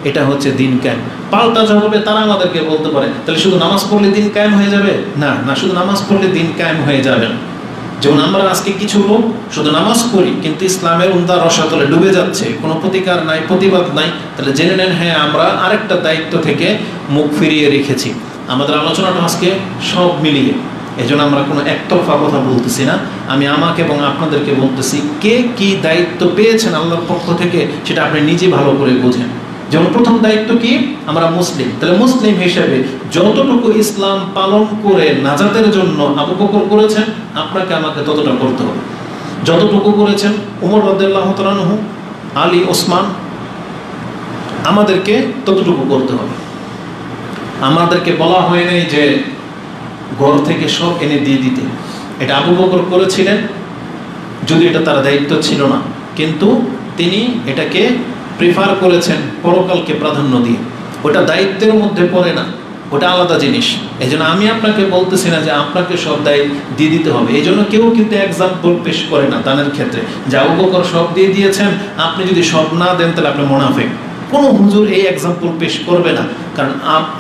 এটা হচ্ছে দিন কায়েম। পাল্টা যাবে তারা আমাদেরকে বলতে পারে তাহলে শুধু নামাজ পড়লে দিন কায়েম হয়ে যাবে, না না, শুধু নামাজ পড়লে দিন কায়েম হয়ে যাবে না। যেমন আমরা আজকে কিছু লোক শুধু নামাজ পড়ি কিন্তু ইসলামের উন্দা রসাতলে ডুবে যাচ্ছে, কোনো প্রতিকার নাই, প্রতিবাদ নাই, তাহলে জেনে নেন হ্যাঁ আমরা আরেকটা দায়িত্ব থেকে মুখ ফিরিয়ে রেখেছি। আমাদের আলোচনাটা আজকে সব মিলিয়ে, এজন্য আমরা কোনো একতরফা কথা বলতেছি না, আমি আমাকে এবং আপনাদেরকে বলতেছি কে কি দায়িত্ব পেয়েছেন আল্লাহর পক্ষ থেকে সেটা আপনি নিজে ভালো করে বোঝেন। যেমন প্রথম দায়িত্ব কি, আমরা মুসলিম, তাহলে মুসলিম হিসেবে যতটুকু ইসলাম পালন করে নাজাতের জন্য আবু বকর করেছেন, আপনাকে আমাকে ততটা করতে হবে। যতটুকু করেছেন উমর রাদিয়াল্লাহু তাআলা আনহু, আলী, ওসমান, আমাদেরকে ততটুকু করতে হবে। আমাদেরকে বলা হয় নাই যে ঘর থেকে সব এনে দিয়ে দিতে, এটা আবু বকর করেছিলেন, যদি এটা তার দায়িত্ব ছিল না, কিন্তু তিনি এটাকে প্রিফার করেছেন পরকালকে প্রাধান্য দিয়ে। ওটা দায়িত্বের মধ্যে পড়ে না, ওটা আলাদা জিনিস। এই জন্য আমি আপনাকে বলতেছি না যে আপনাকে সব দায়িত্ব দিয়ে দিতে হবে। এই জন্য কেউ কিন্তু এক্সাম্পল পেশ করে না দানের ক্ষেত্রে, যে আবু বকর সব দিয়ে দিয়েছেন, আপনি যদি সব না দেন তাহলে আপনি মুনাফিক। কোনো হুজুর এই এক্সাম্পল পেশ করবে না, কারণ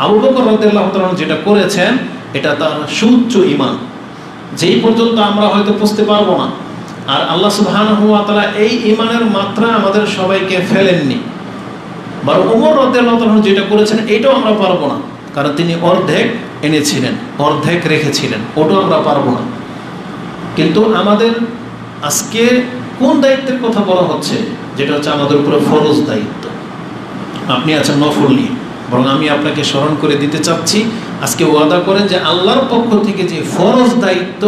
আবু বকর রাদিয়াল্লাহু তাআলা যেটা করেছেন এটা তার সুউচ্চ ঈমান, যেই পর্যন্ত আমরা হয়তো বুঝতে পারবো না। আর আল্লাহ সুবহানাহু ওয়া তাআলা এই ঈমানের মাত্রা আমাদের সবাইকে ফেলেননি, বরং ওমর রাদিয়াল্লাহু তাআলা যেটা করেছেন এটাও আমরা পারবো না, কারণ তিনি অর্ধেক এনেছিলেন, অর্ধেক রেখেছিলেন, ওটাও আমরা পারবো না। কিন্তু আমাদের আজকে কোন দায়িত্বের কথা বলা হচ্ছে, যেটা হচ্ছে আমাদের উপরে ফরজ দায়িত্ব। আপনি আছেন নফল নিয়ে, বরং আমি আপনাকে স্মরণ করে দিতে চাচ্ছি, আজকে ওয়াদা করেন যে আল্লাহর পক্ষ থেকে যে ফরজ দায়িত্ব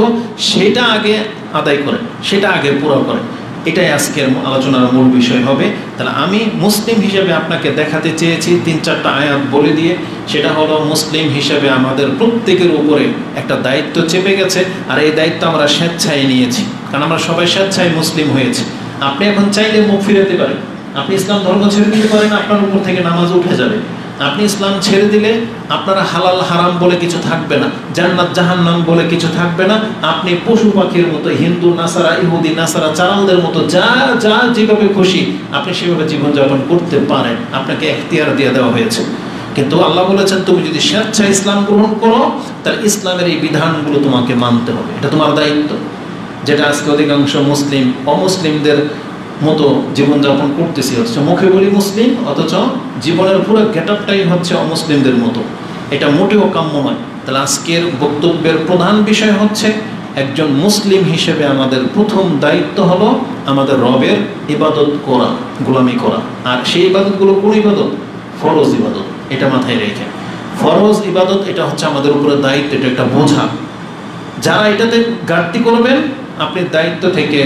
সেটা আগে আদায় করেন, সেটা আগে পুরো করেন। এটাই আজকের আলোচনার মূল বিষয় হবে। তাহলে আমি মুসলিম হিসেবে আপনাকে দেখাতে চেয়েছি 3-4টা আয়াত বলে দিয়ে, সেটা হলো মুসলিম হিসেবে আমাদের প্রত্যেকের উপরে একটা দায়িত্ব চেপে গেছে, আর এই দায়িত্ব আমরা স্বেচ্ছায় নিয়েছি, কারণ আমরা সবাই স্বেচ্ছায় মুসলিম হয়েছি। আপনি এখন চাইলে মুখ ফিরাতে পারেন, আপনি ইসলাম ধর্ম ছেড়ে দিতে পারেন, আপনার উপর থেকে নামাজ উঠে যাবে। আপনি ইসলাম ছেড়ে দিলে আপনার হালাল হারাম বলে কিছু থাকবে না, জান্নাত জাহান্নাম বলে কিছু থাকবে না। আপনি পশু পাখির মতো, হিন্দু নাসারা, ইহুদি নাসারা, চারালদের মতো যা যা যেভাবে খুশি আপনি সেভাবে জীবনযাপন করতে পারেন, আপনাকে এখতিয়ার দিয়ে দেওয়া হয়েছে। কিন্তু আল্লাহ বলেছেন তুমি যদি স্বেচ্ছায় ইসলাম গ্রহণ করো তাহলে ইসলামের এই বিধানগুলো তোমাকে মানতে হবে, এটা তোমার দায়িত্ব। যেটা আজকে অধিকাংশ মুসলিম অমুসলিমদের মতো জীবনযাপন করতেছি, অথচ মুখে বলি মুসলিম, অথচ জীবনের পুরো গেটআপটাই হচ্ছে অমুসলিমদের মতো। এটা মোটেও কাম্য নয়। তাহলে আজকের বক্তব্যের প্রধান বিষয় হচ্ছে একজন মুসলিম হিসেবে আমাদের প্রথম দায়িত্ব হলো আমাদের রবের ইবাদত করা, গোলামি করা। আর সেই ইবাদতগুলো কোন ইবাদত? ফরজ ইবাদত। এটা মাথায় রেখে, ফরজ ইবাদত এটা হচ্ছে আমাদের উপরে দায়িত্ব, এটা একটা বোঝা। যারা এটাতে ঘাটতি করবেন আপনি দায়িত্ব থেকে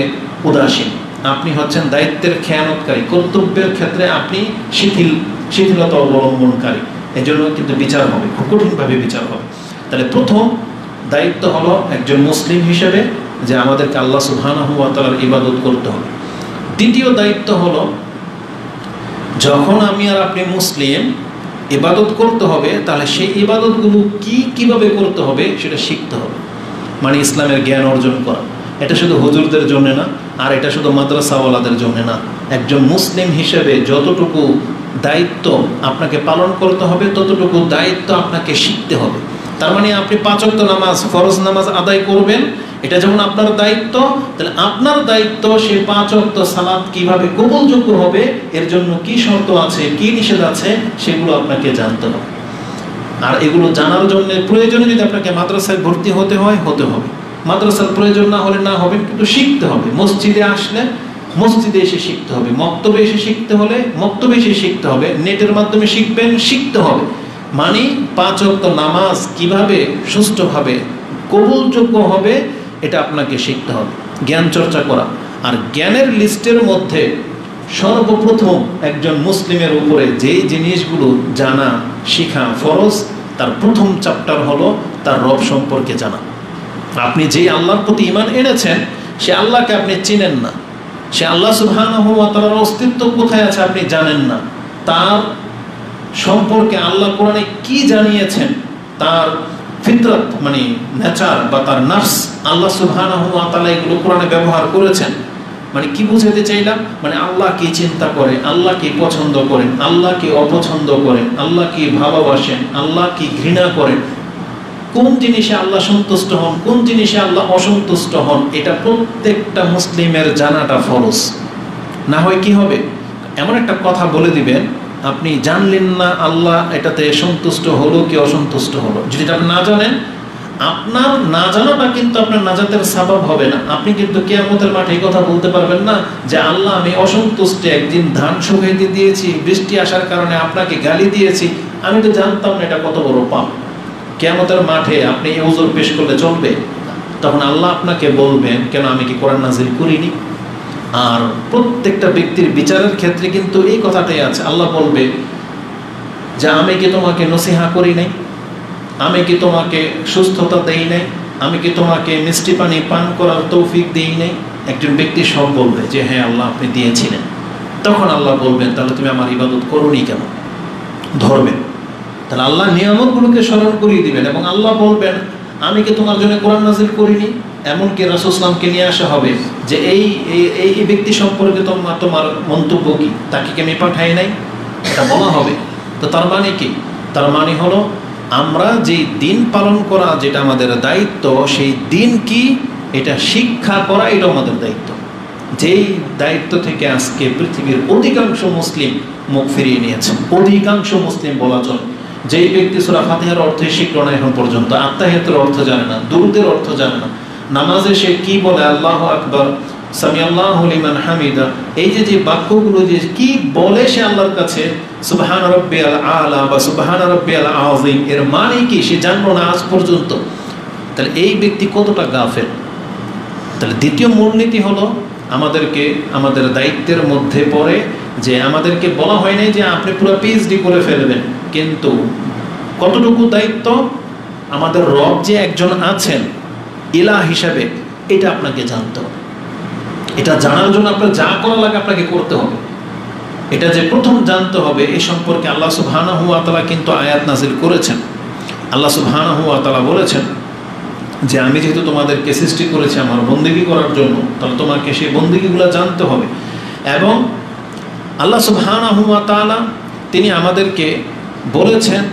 উদাসীন, আপনি হচ্ছেন দায়িত্বের খেয়ানতকারী, কর্তব্যের ক্ষেত্রে আপনি শিথিলতা অবলম্বনকারী। এজন্য কিন্তু বিচার হবে, খুব কঠিনভাবে বিচার হবে। তাহলে প্রথম দায়িত্ব হলো একজন মুসলিম হিসেবে যে আমাদেরকে আল্লাহ সুবহানাহু ওয়া তাআলার ইবাদত করতে হবে। দ্বিতীয় দায়িত্ব হলো যখন আমি আর আপনি মুসলিম, ইবাদত করতে হবে, তাহলে সেই ইবাদতগুলো কিভাবে করতে হবে সেটা শিখতে হবে। মানে ইসলামের জ্ঞান অর্জন করা। এটা শুধু হুজুরদের জন্য না, আর এটা শুধু মাদ্রাসাওয়ালাদের জন্য না। একজন মুসলিম হিসেবে যতটুকু দায়িত্ব আপনাকে পালন করতে হবে ততটুকু দায়িত্ব আপনাকে শিখতে হবে। তার মানে আপনি 5 ওয়াক্ত নামাজ, ফরজ নামাজ আদায় করবেন, এটা যেমন আপনার দায়িত্ব, তাহলে আপনার দায়িত্ব সেই 5 ওয়াক্ত সালাত কিভাবে কবুলযোগ্য হবে, এর জন্য কি শর্ত আছে, কি নিষেধ আছে, সেগুলো আপনাকে জানতে হবে। আর এগুলো জানার জন্য প্রয়োজনে যদি আপনাকে মাদ্রাসায় ভর্তি হতে হয়, হতে হবে। মাদ্রাসার প্রয়োজন না হলে না হবে, কিন্তু শিখতে হবে। মসজিদে আসলে মসজিদে এসে শিখতে হবে, মক্তবে এসে শিখতে হলে মক্তবে এসে শিখতে হবে, নেটের মাধ্যমে শিখবেন, শিখতে হবে। মানে 5 ওয়াক্ত নামাজ কিভাবে সুষ্ঠুভাবে কবুলযোগ্য হবে এটা আপনাকে শিখতে হবে, জ্ঞান চর্চা করা। আর জ্ঞানের লিস্টের মধ্যে সর্বপ্রথম একজন মুসলিমের উপরে যেই জিনিসগুলো জানা শিখা ফরজ, তার প্রথম চ্যাপ্টার হলো তার রব সম্পর্কে জানা। আপনি যেই আল্লাহর প্রতি ঈমান এনেছেন সে আল্লাহকে আপনি চিনেন না, সে আল্লাহ সুবহানাহু ওয়া তাআলার অস্তিত্ব কোথায় আছে আপনি জানেন না, তার সম্পর্কে আল্লাহ কোরআনে কি জানিয়েছেন, তার ফিতরত মানে নেচার বা তার নাফস আল্লাহ সুবহানাহু ওয়া তাআলা এগুলো কোরআনে ব্যবহার করেছেন। মানে কি বুঝাতে চাইলাম, মানে আল্লাহ কি চিন্তা করেন, আল্লাহ কি পছন্দ করেন, আল্লাহ কি অপছন্দ করেন, আল্লাহ কি ভালোবাসেন, আল্লাহ কি ঘৃণা করেন, কোন জিনিসে আল্লাহ সন্তুষ্ট হন, কোন জিনিসে আল্লাহ অসন্তুষ্ট হন, এটা প্রত্যেকটা মুসলিমের জানাটা ফরজ। না হয় কি হবে, এমন একটা কথা বলে দিবেন আপনি জানলেন না আল্লাহ এটাতে সন্তুষ্ট হলো কি অসন্তুষ্ট হলো। যদি আপনি না জানেন, আপনার না জানাটা কিন্তু আপনার নাজাতের সাবাব হবে না। আপনি কিন্তু কিয়ামতের মাঠে এই কথা বলতে পারবেন না যে আল্লাহ আমি অসন্তুষ্ট, একদিন ধান শুকাইতে দিয়েছি, বৃষ্টি আসার কারণে আপনাকে গালি দিয়েছি, আমি তো জানতাম না, এটা কত বড় পাপ। কিয়ামতের মাঠে আপনি এই ওজর পেশ করলে চলবে? তখন আল্লাহ আপনাকে বলবেন কেন আমি কি কোরআন নাজিল করিনি? আর প্রত্যেকটা ব্যক্তির বিচারের ক্ষেত্রে কিন্তু এই কথাটাই আছে। আল্লাহ বলবে যে আমি কি তোমাকে নসিহা করি নাই, আমি কি তোমাকে সুস্থতা দেই নাই, আমি কি তোমাকে মিষ্টি পানি পান করার তৌফিক দেই নাই? একজন ব্যক্তি সব বলবে যে হ্যাঁ আল্লাহ আপনি দিয়েছিলেন। তখন আল্লাহ বলবেন তাহলে তুমি আমার ইবাদত করোনি কেন? ধরবেন। তাহলে আল্লাহ নিয়ামতগুলোকে স্মরণ করিয়ে দিবেন এবং আল্লাহ বলবেন আমি কি তোমার জন্য কোরআন নাজিল করিনি? এমনকি রাসূল সাল্লাল্লাহু আলাইহি ওয়াসাল্লামকে নিয়ে আসা হবে যে এই ব্যক্তি সম্পর্কে তোমার মন্তব্য কি, তাকে কি আমি পাঠাই নাই? এটা বলা হবে। তো তার মানে কি? তার মানে হলো আমরা যে দিন পালন করা যেটা আমাদের দায়িত্ব, সেই দিন কি এটা শিক্ষা করা, এটা আমাদের দায়িত্ব। যেই দায়িত্ব থেকে আজকে পৃথিবীর অধিকাংশ মুসলিম মুখ ফিরিয়ে নিয়েছে। অধিকাংশ মুসলিম বলা চলে। যেই ব্যক্তি সূরা ফাতিহার অর্থ শিখল না এখন পর্যন্ত, আত্তাহিয়াতের অর্থ জানে না, দুরূদের অর্থ জানে না, নামাজে সে কি বলে আল্লাহু আকবার, সামিআল্লাহু লিমান হামিদা, এই যে বাক্যগুলো যে কি বলে সে আল্লাহর কাছে, সুবহান রাব্বিয়াল আলা বা সুবহান রাব্বিয়াল আযীম, এর মানে কি সে জানলো না আজ পর্যন্ত। তাহলে এই ব্যক্তি কতটা গাফেল। তাহলে দ্বিতীয় মূলনীতি হলো আমাদেরকে আমাদের দায়িত্বের মধ্যে পড়ে যে আমাদেরকে বলা হয় নাই যে আপনি পুরো পিএইচডি করে ফেলবেন, কিন্তু কতটুকু দায়িত্ব, আমাদের রব যে একজন আছেন ইলাহ হিসাবে, এটা আপনাকে জানতে হবে। এটা জানার জন্য আপনার যা করা লাগে আপনাকে করতে হবে। এটা যে প্রথম জানতে হবে, এই সম্পর্কে আল্লাহ সুবহানাহু ওয়া তাআলা কিন্তু আয়াত নাযিল করেছেন। আল্লাহ সুবহানাহু ওয়া তাআলা বলেছেন যে আমি যেহেতু তোমাদেরকে সৃষ্টি করেছি আমার বন্দেগী করার জন্য, তাহলে তোমাকে সেই বন্দেগীগুলো জানতে হবে। এবং আল্লাহ সুবহানাহু ওয়া তাআলা তিনি আমাদেরকে বলেছেন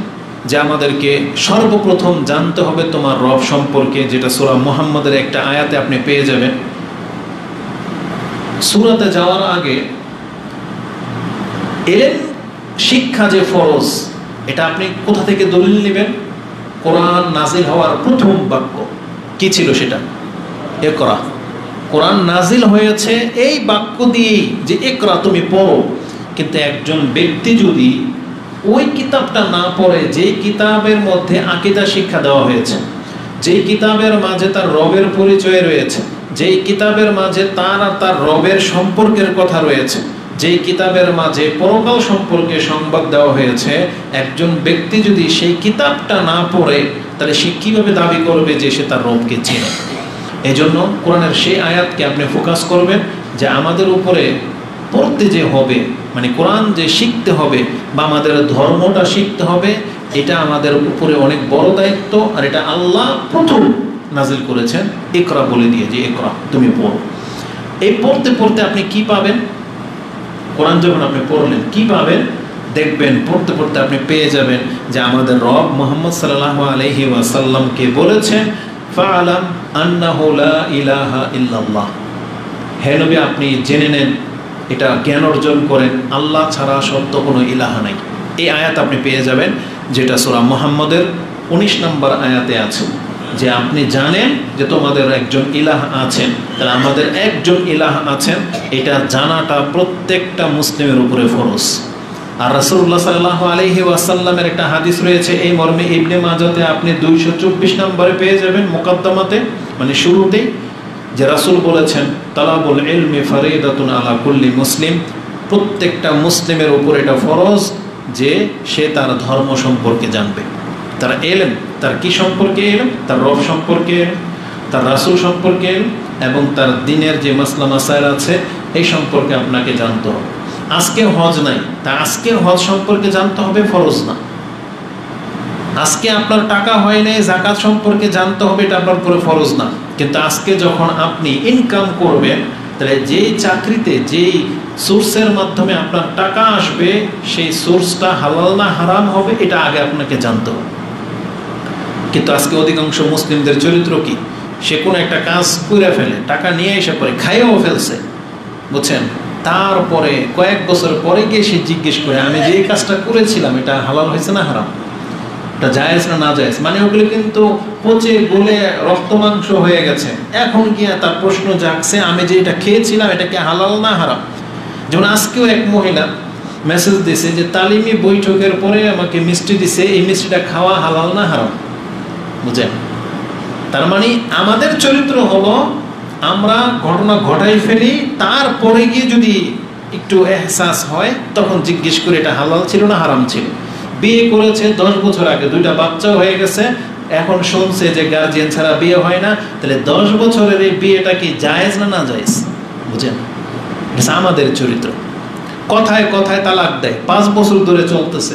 যে আমাদেরকে সর্বপ্রথম জানতে হবে তোমার রব সম্পর্কে, যেটা সূরা মুহাম্মদের একটা আয়াতে আপনি পেয়ে যাবেন। সূরাতে যাওয়ার আগে ইলম শিক্ষা যে ফরজ, এটা আপনি কোথা থেকে দলিল নেবেন? কোরআন নাজিল হওয়ার প্রথম বাক্য কি ছিল? সেটা ইকরা। কোরআন নাজিল হয়েছে এই বাক্য দিয়েই যে ইকরা, তুমি পড়ো। কিন্তু একজন ব্যক্তি যদি ওই কিতাবটা না পড়ে, যেই কিতাবের মধ্যে আকীদা শিক্ষা দেওয়া হয়েছে, যেই কিতাবের মাঝে তার রবের পরিচয় রয়েছে, যেই কিতাবের মাঝে তার আর তার রবের সম্পর্কের কথা রয়েছে, যেই কিতাবের মাঝে পরকাল সম্পর্কে সংবাদ দেওয়া হয়েছে, একজন ব্যক্তি যদি সেই কিতাবটা না পড়ে, তাহলে সে কিভাবে দাবি করবে যে সে তার রবকে চেনে? এই জন্য কোরআনের সেই আয়াতকে আপনি ফোকাস করবেন যে আমাদের উপরে পড়তে যে হবে, মানে কোরআন যে শিখতে হবে বা আমাদের ধর্মটা শিখতে হবে, এটা আমাদের উপরে অনেক বড় দায়িত্ব। আর এটা আল্লাহ প্রথম নাজিল করেছেন ইকরা বলে দিয়ে, যে ইকরা তুমি পড়ো। এই পড়তে পড়তে আপনি কি পাবেন? কোরআন যখন আপনি পড়লেন কি পাবেন? দেখবেন পড়তে পড়তে আপনি পেয়ে যাবেন যে আমাদের রব মুহাম্মদ সাল্লাল্লাহু আলাইহি ওয়াসাল্লামকে বলেছেন ফাআলাম আন্নাহু লা ইলাহা ইল্লাল্লাহ, হে নবী আপনি জেনে নেন, এটা জ্ঞান অর্জন করেন, আল্লাহ ছাড়া সত্য কোনো ইলাহা নাই। এই আয়াত আপনি পেয়ে যাবেন, যেটা সূরা মুহাম্মদের 19 নম্বর আয়াতে আছে, যে আপনি জানেন যে তোমাদের একজন ইলাহ আছেন। তাহলে আমাদের একজন ইলাহ আছেন, এটা জানাটা প্রত্যেকটা মুসলিমের উপরে ফরজ। আর রাসূলুল্লাহ সাল্লাল্লাহু আলাইহি ওয়াসাল্লামের একটা হাদিস রয়েছে এই মর্মে, ইবনে মাজাতে আপনি 224 নম্বরে পেয়ে যাবেন, মুকাদ্দামাতে মানে শুরুতেই, যে রাসূল বলেছেন তালাবুল ইলমি ফারিদাতুন আলা কুল্লি মুসলিম, প্রত্যেকটা মুসলিমের উপর এটা ফরজ যে সে তার ধর্ম সম্পর্কে জানবে। তার এলেম, তার কি সম্পর্কে এলেম? তার রব সম্পর্কে এলেম, তার রাসূল সম্পর্কে এলেম, এবং তার দিনের যে মাসলা মাসাইল আছে এই সম্পর্কে আপনাকে জানতে হবে। আজকে হজ নাই, তা আজকের হজ সম্পর্কে জানতে হবে, ফরজ না। আজকে আপনার টাকা হয় নাই, যাকাত সম্পর্কে জানতে হবে, এটা আপনার উপরে ফরজ না। কিন্তু আজকে যখন আপনি ইনকাম করবেন, তাহলে যেই চাকরিতে যেই সোর্সের মাধ্যমে আপনার টাকা আসবে, সেই সোর্সটা হালাল না হারাম হবে, এটা আগে আপনাকে জানতে হবে। কিন্তু আজকে অধিকাংশ মুসলিমদের চরিত্র কি? সে কোনো একটা কাজ করে ফেলে, টাকা নিয়ে এসে পরে খাইয়েও ফেলছে, বুঝছেন, তারপরে কয়েক বছর পরে গিয়ে সে জিজ্ঞেস করে আমি যে এই কাজটা করেছিলাম এটা হালাল হয়েছে না হারাম, এটা জায়েজ না না জায়েজ, মানে ওগুলো কিন্তু পচে গলে রক্ত মাংস হয়ে গেছে, এখন গিয়া তার প্রশ্ন জাগছে আমি যে এটা খেয়েছিলাম এটা কি হালাল না হারাম। যেমন আজকেও এক মহিলা মেসেজ দিছে যে তালিমি বৈঠকের পরে আমাকে মিষ্টি দিছে, এই মিষ্টিটা খাওয়া হালাল না হারাম, বুঝেন? তার মানে আমাদের চরিত্র হলো আমরা ঘটনা ঘটাই ফেলি, তারপরে গিয়ে যদি একটু এহসাস হয় তখন জিজ্ঞেস করে এটা হালাল ছিল না হারাম ছিল। বিয়ে করেছে 10 বছর আগে, 2টা বাচ্চাও হয়ে গেছে, এখন শুনছে যে গার্জিয়ান ছাড়া বিয়ে হয় না, তাহলে 10 বছরের এই বিয়েটা কি জায়েজ না না জায়েজ? বুঝেন, এটা আমাদের চরিত্র। কথায় কথায় তালাক দেয়, 5 বছর ধরে চলতেছে,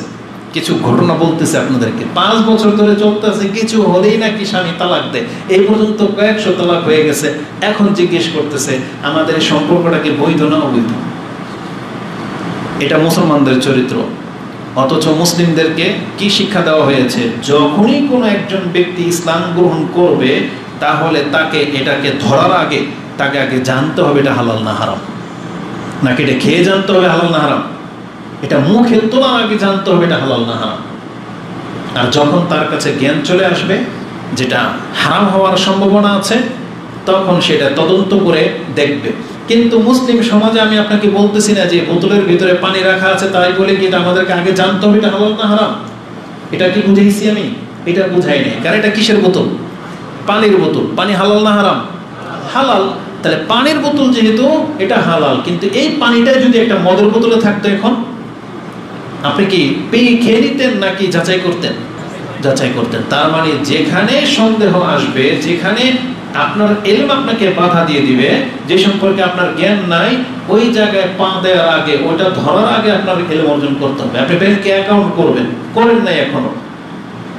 কিছু ঘটনা বলতেছে আপনাদেরকে, 5 বছর ধরে চলতেছে, কিছু হলেই নাকি স্বামী তালাক দেয়, এই পর্যন্ত কয়েকশো তালাক হয়ে গেছে, এখন জিজ্ঞেস করতেছে আমাদের এই সম্পর্কটা কি বৈধ না অবৈধ? এটা মুসলমানদের চরিত্র। অথচ মুসলিমদেরকে কি শিক্ষা দেওয়া হয়েছে? যখনই কোনো একজন ব্যক্তি ইসলাম গ্রহণ করবে, তাহলে তাকে এটাকে ধরার আগে তাকে আগে জানতে হবে এটা হালাল না হারাম, নাকি এটা খেয়ে জানতে হবে হালাল না হারাম, এটা মুখে তোলার আগে জানতে হবে এটা হালাল না হারাম। আর যখন তার কাছে জ্ঞান চলে আসবে যেটা হারাম হওয়ার সম্ভাবনা আছে, তখন সেটা তদন্ত করে দেখবে। কিন্তু মুসলিম সমাজে আমি আপনাকে বলতেছি না যে বোতলের ভিতরে পানি রাখা আছে তাই বলে কি এটা আমাদেরকে আগে জানতে হবে এটা হালাল না হারাম। এটা কি বুঝাইছি আমি? এটা বুঝাই নাই। কারণ এটা কিসের বোতল? পানির বোতল। পানি হালাল না হারাম? হালাল। তাহলে পানির বোতল যেহেতু এটা হালাল, কিন্তু এই পানিটা যদি একটা মদের বোতলে থাকতো, এখন আপনি কি পেয়ে খেয়ে নিতেন নাকি যাচাই করতেন? যাচাই করতেন। তার মানে যেখানে সন্দেহ আসবে, যেখানে আপনার এলম আপনাকে বাধা দিয়ে দিবে, যে সম্পর্কে আপনার জ্ঞান নাই, ওই জায়গায় পা দেওয়ার আগে, ওটা ধরার আগে আপনার এলম অর্জন করতে হবে। আপনি ব্যাংকে অ্যাকাউন্ট করবেন, করেন নাই এখনো,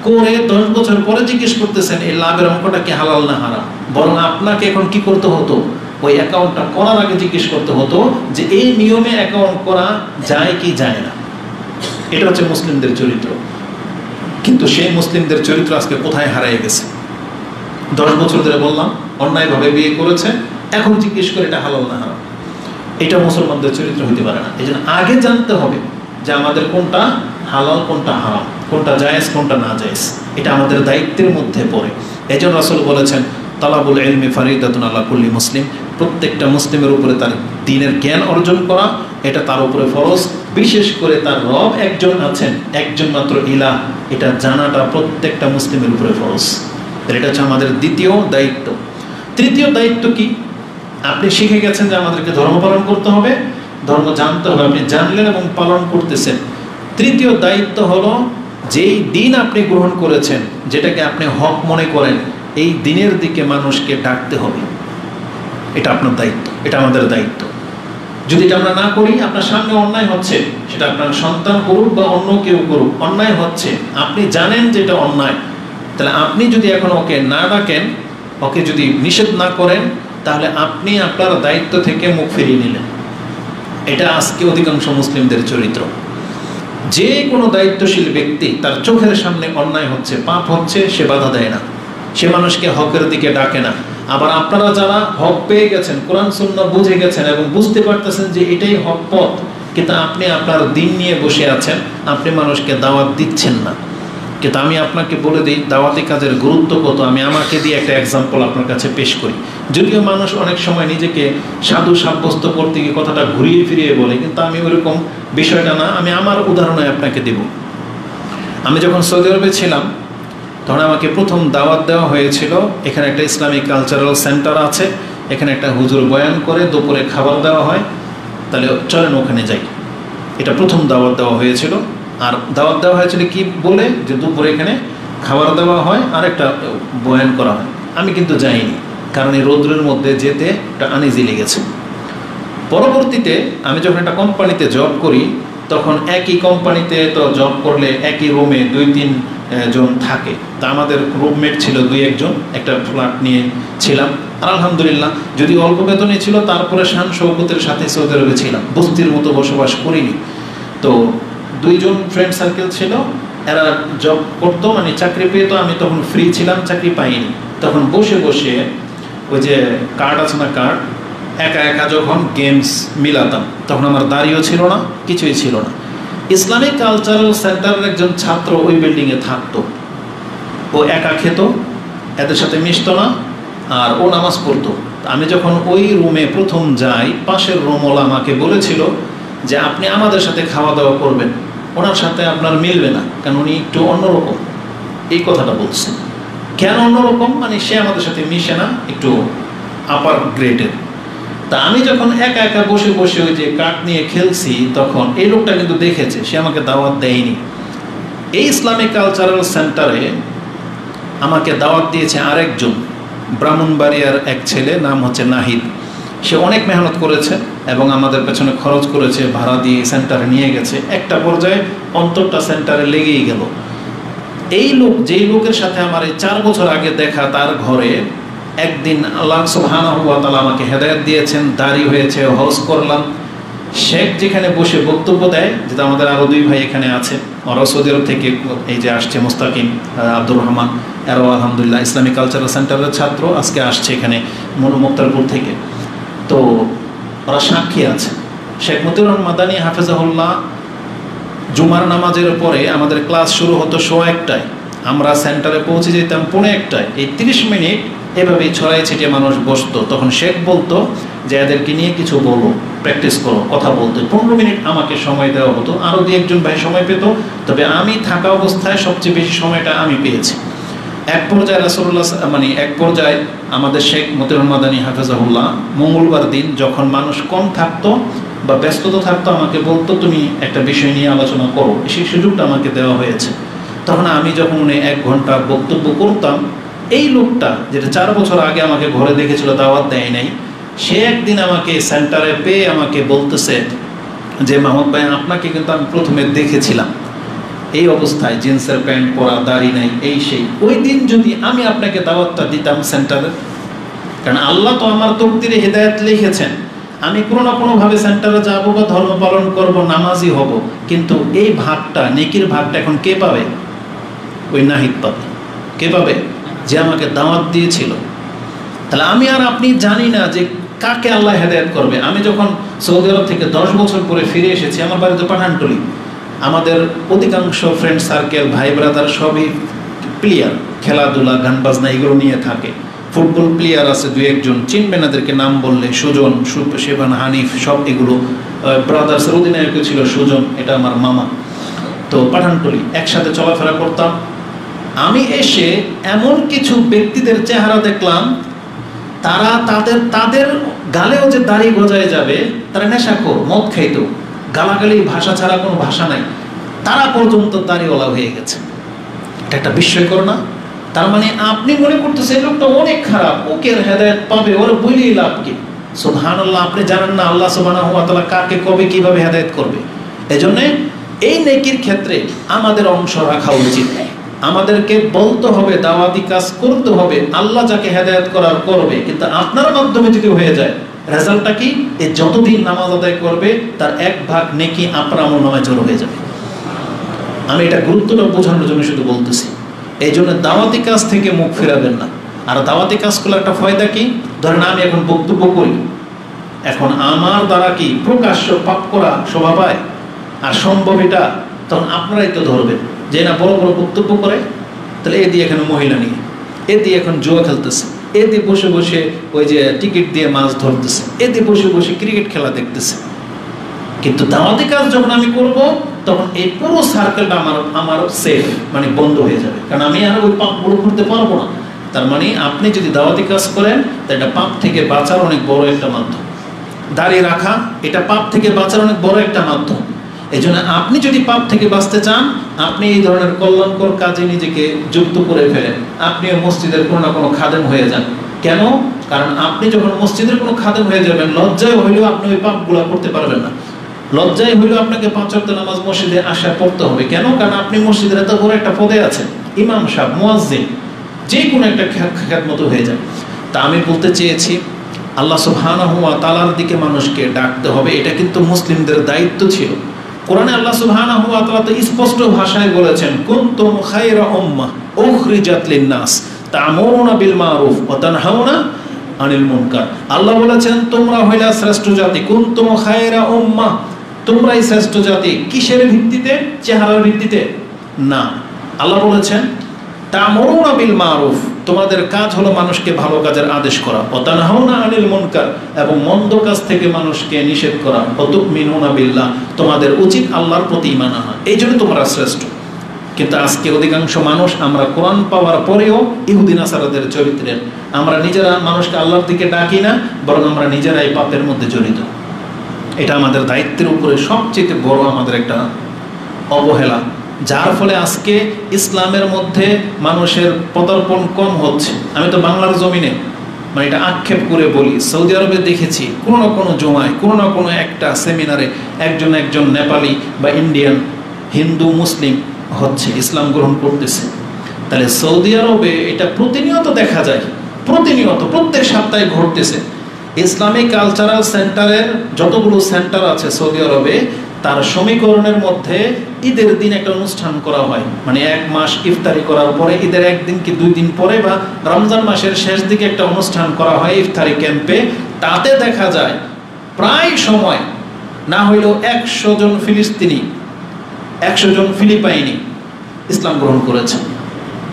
করে 10 বছর পরে জিজ্ঞেস করতেছেন এই লাভের অঙ্কটা কি হালাল না হারাম। বরং আপনাকে এখন কি করতে হতো, ওই অ্যাকাউন্টটা করার আগে জিজ্ঞেস করতে হতো যে এই নিয়মে অ্যাকাউন্ট করা যায় কি যায় না। এটা হচ্ছে মুসলিমদের চরিত্র। কিন্তু সেই মুসলিমদের চরিত্র আজকে কোথায় হারিয়ে গেছে? 10 বছর ধরে বললাম অন্যায়ভাবে বিয়ে করেছে, এখন জিজ্ঞেস করে এটা হালাল না হারাম। এটা মুসলমানদের চরিত্র হতে পারে না। এই জন্য আগে জানতে হবে যে আমাদের কোনটা হালাল, কোনটা হারাম, কোনটা জায়েজ, কোনটা না জায়েজ। এটা আমাদের দায়িত্বের মধ্যে পড়ে। এই জন্য রাসূল বলেছেন, তালাবুল ইলমি ফারিদাতুন আলা কুল্লি মুসলিম, প্রত্যেকটা মুসলিমের উপরে তার দ্বীনের জ্ঞান অর্জন করা এটা তার উপরে ফরজ। বিশেষ করে তার রব একজন আছেন, একজন মাত্র ইলাহ, এটা জানাটা প্রত্যেকটা মুসলিমের উপরে ফরজ। এটা হচ্ছে আমাদের দ্বিতীয় দায়িত্ব। তৃতীয় দায়িত্ব কি? আপনি শিখে গেছেন যে আমাদেরকে ধর্ম পালন করতে হবে, ধর্ম জানতে হবে, আপনি জানলেন এবং পালন করতেছেন। তৃতীয় দায়িত্ব হলো, যেই দিন আপনি গ্রহণ করেছেন, যেটাকে আপনি হক মনে করেন, এই দিনের দিকে মানুষকে ডাকতে হবে। এটা আপনার দায়িত্ব, এটা আমাদের দায়িত্ব। যদি এটা আমরা না করি, আপনার সামনে অন্যায় হচ্ছে, সেটা আপনার সন্তান করুক বা অন্য কেউ করুক, অন্যায় হচ্ছে, আপনি জানেন যে এটা অন্যায়, তাহলে আপনি যদি এখন ওকে না ডাকেন, ওকে যদি নিষেধ না করেন, তাহলে আপনি আপনার দায়িত্ব থেকে মুখ ফিরিয়ে নিলেন। এটা আজকে অধিকাংশ মুসলিমদের চরিত্র। যে কোনো দায়িত্বশীল ব্যক্তি তার চোখের সামনে অন্যায় হচ্ছে, পাপ হচ্ছে, সে বাধা দেয় না, সে মানুষকে হকের দিকে ডাকে না। আবার আপনারা যারা হক পেয়ে গেছেন, কোরআন সুন্নাহ বুঝে গেছেন এবং বুঝতে পারতেছেন যে এটাই হক পথ, কিন্তু আপনি আপনার দিন নিয়ে বসে আছেন, আপনি মানুষকে দাওয়াত দিচ্ছেন না। কিন্তু আমি আপনাকে বলে দিই দাওয়াতি কাজের গুরুত্ব কত। আমি আমাকে দিয়ে একটা এক্সাম্পল আপনার কাছে পেশ করি। যদিও মানুষ অনেক সময় নিজেকে সাধু সাব্যস্ত করতে গিয়ে কথাটা ঘুরিয়ে ফিরিয়ে বলে, কিন্তু আমি ওরকম বিষয়টা না। আমি আমার উদাহরণে আপনাকে দেব। আমি যখন সৌদি আরবে ছিলাম, তখন আমাকে প্রথম দাওয়াত দেওয়া হয়েছিল। এখানে একটা ইসলামিক কালচারাল সেন্টার আছে, এখানে একটা হুজুর বয়ান করে, দুপুরে খাবার দেওয়া হয়, তাহলে চলেন ওখানে যাই। এটা প্রথম দাওয়াত দেওয়া হয়েছিল। আর দাওয়াত দেওয়া হয়েছিল কি বলে, যে দুপুরে এখানে খাবার দেওয়া হয় আর একটা বয়ান করা হয়। আমি কিন্তু যাইনি, কারণ এই রৌদ্রের মধ্যে যেতে একটা আনইজি লেগেছে। পরবর্তীতে আমি যখন একটা কোম্পানিতে জব করি, তখন একই কোম্পানিতে তো জব করলে একই রুমে 2-3 জন থাকে। তা আমাদের রুমমেট ছিল 2-1 জন, একটা ফ্ল্যাট নিয়ে ছিলাম। আর আলহামদুলিল্লাহ, যদি অল্প বেতনে ছিল, তারপরে শান শৌকতের সাথে সৌদি আরবে ছিলাম, বস্তির মতো বসবাস করিনি। তো 2 জন ফ্রেন্ড সার্কেল ছিল, এরা জব করতো, মানে চাকরি পেয়ে। তো আমি তখন ফ্রি ছিলাম, চাকরি পাইনি। তখন বসে বসে ওই যে কার্ড আছে না, কার্ড, একা একা যখন গেমস মিলাতাম, তখন আমার দাড়িও ছিল না, কিছুই ছিল না। ইসলামিক কালচারাল সেন্টারের একজন ছাত্র ওই বিল্ডিংয়ে থাকতো। ও একা খেত, এদের সাথে মিশতো না, আর ও নামাজ পড়তো। আমি যখন ওই রুমে প্রথম যাই, পাশের রুমওয়ালা আমাকে বলেছিল যে আপনি আমাদের সাথে খাওয়া দাওয়া করবেন, ওনার সাথে আপনার মিলবে না, কারণ উনি একটু অন্যরকম। এই কথাটা বলছেন। কেন অন্যরকম? মানে সে আমাদের সাথে মিশে না, একটু আপার গ্রেডের। তা আমি যখন একা একা বসে বসে ওই যে কাঠ নিয়ে খেলছি, তখন এই লোকটা কিন্তু দেখেছে, সে আমাকে দাওয়াত দেয়নি। এই ইসলামিক কালচারাল সেন্টারে আমাকে দাওয়াত দিয়েছে আরেকজন, ব্রাহ্মণবাড়িয়ার এক ছেলে, নাম হচ্ছে নাহিদ। সে অনেক মেহনত করেছে এবং আমাদের পেছনে খরচ করেছে, ভাড়া দিয়ে সেন্টারে নিয়ে গেছে। একটা পর্যায়ে অন্তরটা সেন্টারে লেগেই গেল। এই লোক, যেই লোকের সাথে আমার এই 4 বছর আগে দেখা, তার ঘরে একদিন আল্লাহ সুবহানাহু ওয়া তাআলা আমাকে হেদায়েত দিয়েছেন, দাড়ি হয়েছে, হজ করলাম। শেখ যেখানে বসে বক্তব্য দেয়, যেটা আমাদের আরও 2 ভাই এখানে আছে, ওরা সৌদি আরব থেকে এই যে আসছে, মুস্তাকিম, আব্দুর রহমান, এরাও আলহামদুলিল্লাহ ইসলামিক কালচারাল সেন্টারের ছাত্র, আজকে আসছে এখানে মুক্তারপুর থেকে। তো ওরা সাক্ষী আছে। শেখ মতিউর রহমান মাদানী হাফেজাহুল্লাহ জুমার নামাজের পরে আমাদের ক্লাস শুরু হতো 1:15টায়, আমরা সেন্টারে পৌঁছে যেতাম 1:45টায়। এই 30 মিনিট এভাবেই ছড়াই ছিটিয়ে মানুষ বসতো। তখন শেখ বলতো যে এদেরকে নিয়ে কিছু বলো, প্র্যাকটিস করো, কথা বলতে। 15 মিনিট আমাকে সময় দেওয়া হতো, আরও 2-1 জন ভাই সময় পেত, তবে আমি থাকা অবস্থায় সবচেয়ে বেশি সময়টা আমি পেয়েছি। এক পর্যায়ে রাসূলুল্লাহ এক পর্যায়ে আমাদের শেখ মতিউর মাদানী হাফেজাহুল্লাহ মঙ্গলবার দিন যখন মানুষ কম থাকতো বা ব্যস্ততা থাকতো আমাকে বলতো তুমি একটা বিষয় নিয়ে আলোচনা করো, সেই সুযোগটা আমাকে দেওয়া হয়েছে। তখন আমি যখন 1 ঘন্টা বক্তব্য করতাম, এই লোকটা যেটা 4 বছর আগে আমাকে ঘরে দেখেছিল, দাওয়াত দেয় নাই, সে একদিন আমাকে সেন্টারে পেয়ে আমাকে বলতেছে যে মাহমুদ ভাই আপনাকে কিন্তু আমি প্রথমে দেখেছিলাম এই অবস্থায়, জিন্সের প্যান্ট পরা, দাড়ি নাই, এই সেই। ওই দিন যদি আমি আপনাকে দাওয়াতটা দিতাম সেন্টারে, কারণ আল্লাহ তো আমার তকদিরে হেদায়েত লিখেছেন, আমি কোনো না কোনোভাবে সেন্টারে যাবো বা ধর্ম পালন করব, নামাজি হব, কিন্তু এই ভাগটা, নেকির ভাগটা এখন কে পাবে? ওই নাহিদ পাবে। কে পাবে? যে আমাকে দাওয়াত দিয়েছিল। তাহলে আমি আর আপনি জানি না যে কাকে আল্লাহ হেদায়েত করবে। আমি যখন সৌদি আরব থেকে 10 বছর পরে ফিরে এসেছি, আমার বাড়িতে পাঠানটুলি, আমাদের অধিকাংশ ফ্রেন্ড সার্কেল, ভাই ব্রাদার সবই প্লেয়ার, খেলাধুলা, গান বাজনা এগুলো নিয়ে থাকে। ফুটবল প্লেয়ার আছে 2-1 জন, চিনবেন এদেরকে নাম বললে, সুজন, শেবান, হানিফ, সব এগুলো ব্রাদার্সের অধিনায়ক ছিল সুজন, এটা আমার মামা। তো পাঠানটুলি একসাথে চলাফেরা করতাম। আমি এসে এমন কিছু ব্যক্তিদের চেহারা দেখলাম, তারা তাদের গালেও যে দাড়ি গজায় যাবে, তারা নেশাখোর, মদ খাইতো, গালাগালি ভাষা ছাড়া কোনো ভাষা নাই, তারা পর্যন্ত দাড়িওয়ালা হয়ে গেছে। এটা একটা বিস্ময়কর না? তার মানে আপনি মনে করতেছেন লোকটা অনেক খারাপ, ওকে হেদায়েত পাবে, ওর বইলেই লাভ কি? সুবহানাল্লাহ, আপনি জানেন না আল্লাহ সুবহানাহু ওয়া তাআলা কাকে কবে কিভাবে হেদায়েত করবে। এজন্য এই নেকির ক্ষেত্রে আমাদের অংশ রাখা উচিত। আমাদেরকে বলতে হবে, দাওয়াতি কাজ করতে হবে, আল্লাহ যাকে হেদায়েত করার করবে, কিন্তু আপনার মাধ্যমে যদি হয়ে যায়, রেজাল্টটা কি? এই যতদিন নামাজ আদায় করবে তার 1 ভাগ নেকি আপনার আমলনামায় জড়ো হয়ে যাবে। আমি এটা গুরুত্বটা বোঝানোর জন্য শুধু বলতেছি। এই জন্য দাওয়াতি কাজ থেকে মুখ ফেরাবেন না। আর দাওয়াতি কাজ করলে একটা ফায়দা কি? ধরেন আমি এখন বক্তব্য করি, এখন আমার দ্বারা কি প্রকাশ্য পাপ করা শোভা পায়? আর সম্ভব এটা, তখন আপনারাই তো ধরবেন যে না বড় বড় বক্তব্য করে, তাহলে এ দিয়ে এখানে মহিলা নিয়ে, এ দিয়ে এখন জুয়া খেলতেছে, এ দিয়ে বসে বসে ওই যে টিকিট দিয়ে মাছ ধরতেছে, এ দিয়ে বসে বসে ক্রিকেট খেলা দেখতেছে। কিন্তু দাওয়াতি কাজ যখন আমি করব, তখন এই পুরো সার্কেলটা আমার সেফ, মানে বন্ধ হয়ে যাবে, কারণ আমি আর ওই পাপগুলো করতে পারবো না। তার মানে আপনি যদি দাওয়াতি কাজ করেন, তা এটা পাপ থেকে বাঁচার অনেক বড় একটা মাধ্যম। দাঁড়িয়ে রাখা, এটা পাপ থেকে বাঁচার অনেক বড় একটা মাধ্যম। এই জন্য আপনি যদি পাপ থেকে বাঁচতে চান, আপনি এই ধরনের কল্যাণকর কাজে নিজেকে যুক্ত করে ফেলেন। আপনিও মসজিদের কোনো না কোনো খাদেম হয়ে যান। কেন? কারণ আপনি যখন মসজিদের কোনো খাদেম হয়ে যাবেন, লজ্জায় হইলেও আপনি ওই পাপগুলো করতে পারবেন না। লজ্জায় হইলেও আপনাকে 5 ওয়াক্ত নামাজ মসজিদে আসা পড়তে হবে। কেন? কারণ আপনি মসজিদের এত বড় একটা পদে আছেন, ইমাম সাহেব, মুয়াজ্জিন, যে কোনো একটা খ্যাতমতো হয়ে যায়। তা আমি বলতে চেয়েছি, আল্লাহ সুবহানাহু ওয়া তাআলার দিকে মানুষকে ডাকতে হবে, এটা কিন্তু মুসলিমদের দায়িত্ব ছিল। কোরআনে আল্লাহ সুবহানাহু ওয়া তাআলা তো স্পষ্ট ভাষায় বলেছেন, কুনতুম খায়রা উম্মাহ উখরিজাত লিন-নাস তা'মুরুনা বিল মারুফ ওয়া তানহাউনা আনিল মুনকার। আল্লাহ বলেছেন তোমরা হইলা শ্রেষ্ঠ জাতি, কুনতুম খায়রা উম্মাহ, তোমরাই শ্রেষ্ঠ জাতি। কিসের ভিত্তিতে? চেহারার ভিত্তিতে না। আল্লাহ বলেছেন তা'মুরুনা বিল মারুফ, তোমাদের কাজ হলো মানুষকে ভালো কাজের আদেশ করা, ওয়া তানহাউনা আনিল মুনকার, এবং মন্দ কাজ থেকে মানুষকে নিষেধ করা, ওয়া তু'মিনুনা বিল্লাহ, তোমাদের উচিত আল্লাহর প্রতি ঈমান আনা। এই জন্য তোমরা শ্রেষ্ঠ। কিন্তু আজকে অধিকাংশ মানুষ, আমরা কোরআন পাওয়ার পরেও ইহুদি নাসারাদের চরিত্রের, আমরা নিজেরা মানুষকে আল্লাহর দিকে ডাকি না, বরং আমরা নিজেরাই পাপের মধ্যে জড়িত। এটা আমাদের দায়িত্বের উপরে সবচেয়ে বড় আমাদের একটা অবহেলা, যার ফলে আজকে ইসলামের মধ্যে মানুষের পদার্পণ কম হচ্ছে। আমি তো বাংলার জমিনে, মানে এটা আক্ষেপ করে বলি, সৌদি আরবে দেখেছি কোনো না কোনো জমায়, কোনো না কোনো একটা সেমিনারে একজন নেপালি বা ইন্ডিয়ান, হিন্দু মুসলিম হচ্ছে, ইসলাম গ্রহণ করতেছে। তাহলে সৌদি আরবে এটা প্রতিনিয়ত দেখা যায়, প্রতিনিয়ত প্রত্যেক সপ্তাহে ঘটতেছে। ইসলামিক কালচারাল সেন্টারের যতগুলো সেন্টার আছে সৌদি আরবে, তার সমীকরণের মধ্যে ঈদের দিন একটা অনুষ্ঠান করা হয়, মানে 1 মাস ইফতারি করার পরে, ঈদের 1 দিন কি 2 দিন পরে, বা রমজান মাসের শেষ দিকে একটা অনুষ্ঠান করা হয় ইফতারি ক্যাম্পে। তাতে দেখা যায় প্রায় সময় না হইলেও 100 জন ফিলিস্তিনি, 100 জন ফিলিপাইনি ইসলাম গ্রহণ করেছে,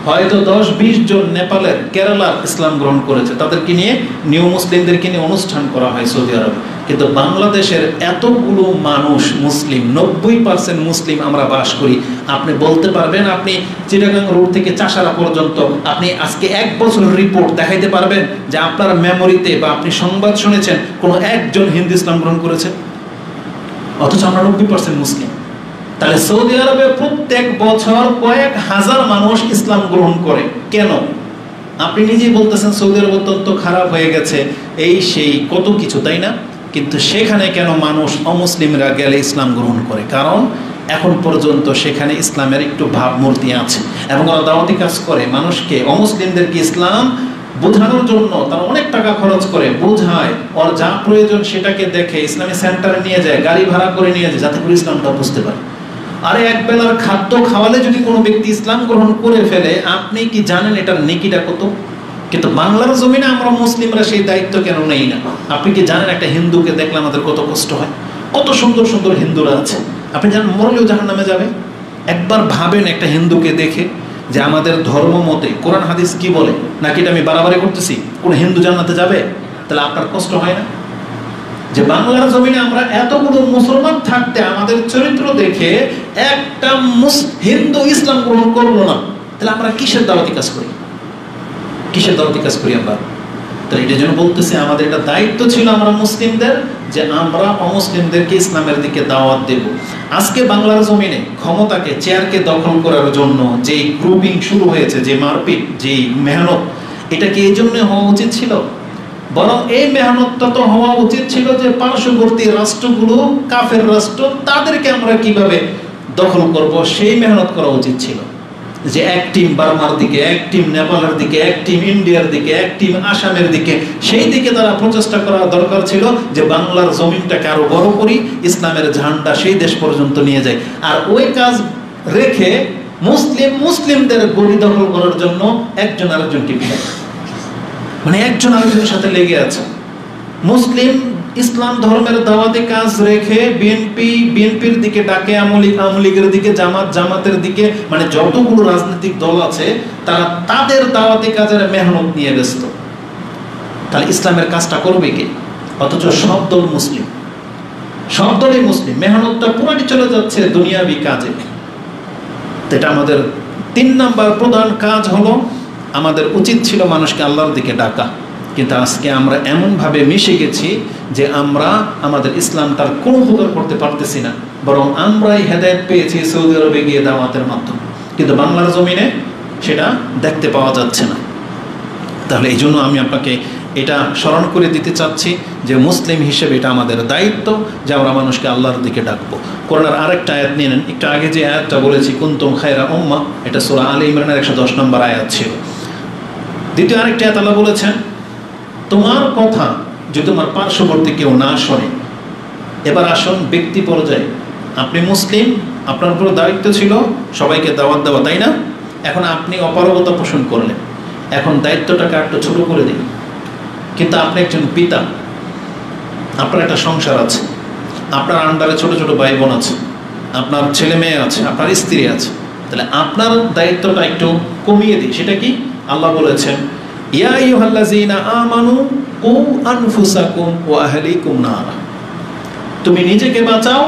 হয়তো 10-20 জন নেপালের, কেরালার ইসলাম গ্রহণ করেছে। তাদেরকে নিয়ে, নিউ মুসলিমদেরকে নিয়ে অনুষ্ঠান করা হয় সৌদি আরবে। কিন্তু বাংলাদেশের এতগুলো মানুষ মুসলিম, 90% মুসলিম আমরা বাস করি। আপনি বলতে পারবেন, আপনি চিটাগাং রোড থেকে চাষারা পর্যন্ত আপনি আজকে 1 বছরের রিপোর্ট দেখাইতে পারবেন যে আপনার মেমোরিতে বা আপনি সংবাদ শুনেছেন কোনো একজন হিন্দু ইসলাম গ্রহণ করেছে? অথচ আমরা 90% মুসলিম। তাহলে সৌদি আরবে প্রত্যেক বছর কয়েক হাজার মানুষ ইসলাম গ্রহণ করে কেন? আপনি নিজেই বলতেছেন সৌদি আরব অত্যন্ত খারাপ হয়ে গেছে, এই সেই কত কিছু, তাই না? কিন্তু সেখানে কেন মানুষ অমুসলিমরা গেলে ইসলাম গ্রহণ করে? কারণ এখন পর্যন্ত সেখানে ইসলামের একটু ভাবমূর্তি আছে এবং ওরা দাওয়াতি কাজ করে মানুষকে, অমুসলিমদেরকে ইসলাম বোঝানোর জন্য তারা অনেক টাকা খরচ করে, বোঝায়, ওর যা প্রয়োজন সেটাকে দেখে ইসলামী সেন্টারে নিয়ে যায়, গাড়ি ভাড়া করে নিয়ে যায়, যাতে করে ইসলামটা বুঝতে পারে। আরে এক বেলার খাদ্য খাওয়ালে যদি কোনো ব্যক্তি ইসলাম গ্রহণ করে ফেলে, আপনি কি জানেন এটার নেকিটা কত? কিন্তু বাংলার জমিনে আমরা মুসলিমরা সেই দায়িত্ব কেন নেই না? আপনি কি জানেন একটা হিন্দুকে দেখলে আমাদের কত কষ্ট হয়? কত সুন্দর সুন্দর হিন্দুরা আছে, আপনি জানেন মরলেও জাহান্নামে যাবে। একবার ভাবেন একটা হিন্দুকে দেখে যে আমাদের ধর্ম মতে কোরআন হাদিস কি বলে, নাকি এটা আমি বাড়াবাড়ি করতেছি, কোন হিন্দু জান্নাতে যাবে? তাহলে আপনার কষ্ট হয় না যে বাংলার জমিনে আমরা এতগুলো মুসলমান থাকতে আমাদের চরিত্র দেখে একটা হিন্দু ইসলাম গ্রহণ করলো না? তাহলে আমরা কিসের দাওয়াতি কাজ করি? কিসের দাওয়াতি কাজ করি আমরা? তো এটার জন্য বলতেছি আমাদের এটা দায়িত্ব ছিল আমরা মুসলিমদের, যে আমরা অমুসলিমদেরকে ইসলামের দিকে দাওয়াত দেব। আজকে বাংলার জমিনে ক্ষমতাকে, চেয়ারকে দখল করার জন্য যে গ্রুপিং শুরু হয়েছে, যে মারপিট, যে মেহনত, এটা কি এই জন্য হওয়া উচিত ছিল? বরং এই মেহনতটা তো হওয়া উচিত ছিল যে পার্শ্ববর্তী রাষ্ট্রগুলো কাফের রাষ্ট্র, তাদেরকে আমরা কিভাবে দখল করব সেই মেহনত করা উচিত ছিল। যে এক টিম বার্মার দিকে, এক টিম নেপালের দিকে, এক টিম ইন্ডিয়ার দিকে, এক টিম আসামের দিকে, সেই দিকে তারা প্রচেষ্টা করা দরকার ছিল যে বাংলার জমিনটাকে আরো বড় করি, ইসলামের ঝান্ডা সেই দেশ পর্যন্ত নিয়ে যায়। আর ওই কাজ রেখে মুসলিমদের গড়ি দখল করার জন্য একজন আরেকজনকে বিদায়, মানে একজন আরেকজনের সাথে লেগে আছে। মুসলিম ইসলাম ধর্মের দাওয়াতি কাজ রেখে বিএনপির দিকে ডাকে, আওয়ামী লীগের দিকে, জামাতের দিকে, মানে যতগুলো রাজনৈতিক দল আছে তারা তাদের দাওয়াতি কাজের মেহনত নিয়ে ব্যস্ত। তাহলে ইসলামের কাজটা করবে কে? অথচ সব দল মুসলিম, সব দলই মুসলিম, মেহনতটা পুরাটি চলে যাচ্ছে দুনিয়াবি কাজে। এটা আমাদের 3 নাম্বার প্রধান কাজ হলো, আমাদের উচিত ছিল মানুষকে আল্লাহর দিকে ডাকা। কিন্তু আজকে আমরা এমনভাবে মিশে গেছি যে আমরা আমাদের ইসলামটার কোনো উপকার করতে পারতেছি না, বরং আমরাই হেদায়েত পেয়েছি সৌদি আরবে গিয়ে দাওয়াতের মাধ্যমে, কিন্তু বাংলার জমিনে সেটা দেখতে পাওয়া যাচ্ছে না। তাহলে এই জন্য আমি আপনাকে এটা স্মরণ করে দিতে চাচ্ছি যে মুসলিম হিসেবে এটা আমাদের দায়িত্ব যে আমরা মানুষকে আল্লাহর দিকে ডাকবো। কোরআনের আরেকটা আয়াত নিয়ে নেন, একটু আগে যে আয়াতটা বলেছি কুনতুম খায়রা উম্মাহ, এটা সূরা আলে ইমরানের 110 নম্বর আয়াত ছিল। দ্বিতীয় আরেকটা আয়াত আল্লাহ বলেছেন, তোমার কথা যদি তোমার পার্শ্ববর্তী কেউ না শোনে। এবার আসুন ব্যক্তি পর্যায়ে, আপনি মুসলিম, আপনার উপর দায়িত্ব ছিল সবাইকে দাওয়াত দেওয়া, তাই না? এখন আপনি অপারগতা পোষণ করলেন, এখন দায়িত্বটাকে একটু ছোট করে দিন। কিন্তু আপনি একজন পিতা, আপনার একটা সংসার আছে, আপনার আন্ডারে ছোট ছোট ভাই বোন আছে, আপনার ছেলে মেয়ে আছে, আপনার স্ত্রী আছে। তাহলে আপনার দায়িত্বটা একটু কমিয়ে দিই। সেটা কি? আল্লাহ বলেছেন, ইয়া আইয়ুহাল্লাযীনা আমানু কু আনফুসাকুম ওয়া আহলিকুম নারা, তুমি নিজেকে বাঁচাও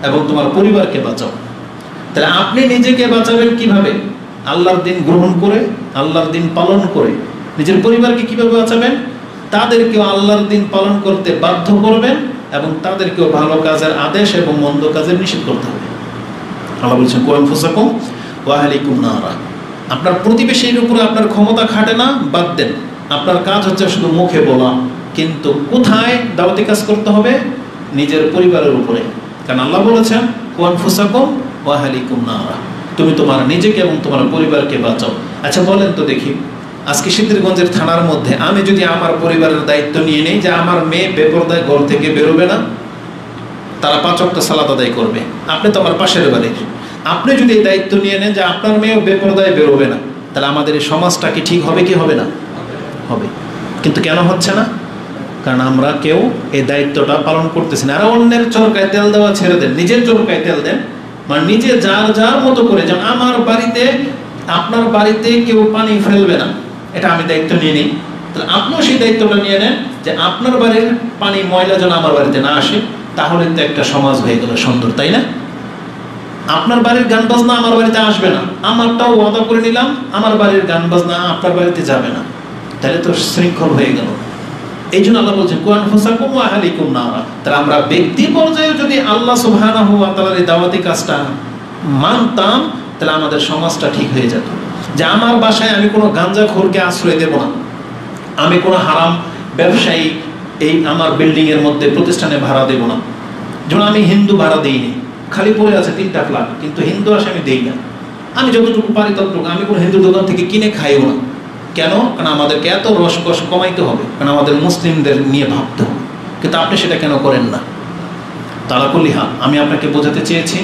এবং তোমার পরিবারকে বাঁচাও। তাহলে আপনি নিজেকে বাঁচাবেন কিভাবে? আল্লাহর দিন গ্রহণ করে, আল্লাহর দিন পালন করে। নিজের পরিবারকে কিভাবে বাঁচাবেন? তাদেরকেও আল্লাহর দিন পালন করতে বাধ্য করবেন এবং তাদেরকেও ভালো কাজের আদেশ এবং মন্দ কাজের নিষেধ করতে হবে। আল্লাহ বলছেন কু আনফুসাকুম ওয়া আহলিকুম নারা। আপনার প্রতিবেশীর উপরে আপনার ক্ষমতা খাটে না, বাদ দেন, আপনার কাজ হচ্ছে শুধু মুখে বলা। কিন্তু কোথায় দাওয়াতি কাজ করতে হবে? নিজের পরিবারের উপরে। কারণ আল্লাহ বলেছেন কু আনফুসাকুম ওয়া আহলিকুম নারা, তুমি তোমার নিজেকে এবং তোমার পরিবারকে বাঁচাও। আচ্ছা বলেন তো দেখি, আজকে সিদ্ধিরগঞ্জের থানার মধ্যে আমি যদি আমার পরিবারের দায়িত্ব নিয়ে নেই যে আমার মেয়ে বেপরদায় ঘর থেকে বেরোবে না, তারা 5 ওয়াক্ত সালাত আদায় করবে, আপনি তো আমার পাশের বাড়ির, আপনি যদি এই দায়িত্ব নিয়ে নেন যে আপনার মেয়েও বেপরদায় বেরোবে না, তাহলে আমাদের এই সমাজটা কি ঠিক হবে কি হবে না? হবে। কিন্তু কেন হচ্ছে না? কারণ আমরা কেউ এই দায়িত্বটা পালন করতেছি না। আর অন্যের চরকায় তেল দেওয়া ছেড়ে দেন, নিজের চরকায় তেল দেন। মানে নিজে যার মতো করে, যেমন আমার বাড়িতে আপনার বাড়িতে কেউ পানি ফেলবে না, এটা আমি দায়িত্ব নিয়ে নিই। তাহলে আপনিও সেই দায়িত্বটা নিয়ে নেন যে আপনার বাড়ির পানি ময়লা যেন আমার বাড়িতে না আসে, তাহলে তো একটা সমাজ হয়ে গেল সুন্দর, তাই না? আপনার বাড়ির গান বাজনা আমার বাড়িতে আসবে না, আমারটাও ওয়াদা করে নিলাম আমার বাড়ির গান বাজনা আপনার বাড়িতে যাবে না, তাহলে তো শৃঙ্খল হয়ে গেল। এই জন্য আল্লাহ বলছেন কুন আনফুসাকুম ওয়া আহলিকুম নারা। তাহলে আমরা ব্যক্তি পর্যায়ে যদি আল্লাহ সুবহানাহু ওয়া তাআলার এই দাওয়াতি কাজটা মানতাম, তাহলে আমাদের সমাজটা ঠিক হয়ে যেত। যে আমার বাসায় আমি কোনো গাঁজাখোরকে আশ্রয় দেব না, আমি কোনো হারাম ব্যবসায়ী এই আমার বিল্ডিং এর মধ্যে প্রতিষ্ঠানে ভাড়া দেব না। যেমন আমি হিন্দু ভাড়া দিইনি, খালি পড়ে আছে 3টা ফ্ল্যাট, কিন্তু হিন্দু আসে আমি দেই না। আমি যতটুকু পারি ততটুকু, আমি কোনো হিন্দু দোকান থেকে কিনে খাইও না। কেন? কারণ আমাদেরকে এত রসকস কমাইতে হবে, কারণ আমাদের মুসলিমদের নিয়ে ভাবতে হবে। কিন্তু আপনি সেটা কেন করেন না? তালাকুলিহা আমি আপনাকে বোঝাতে চেয়েছি,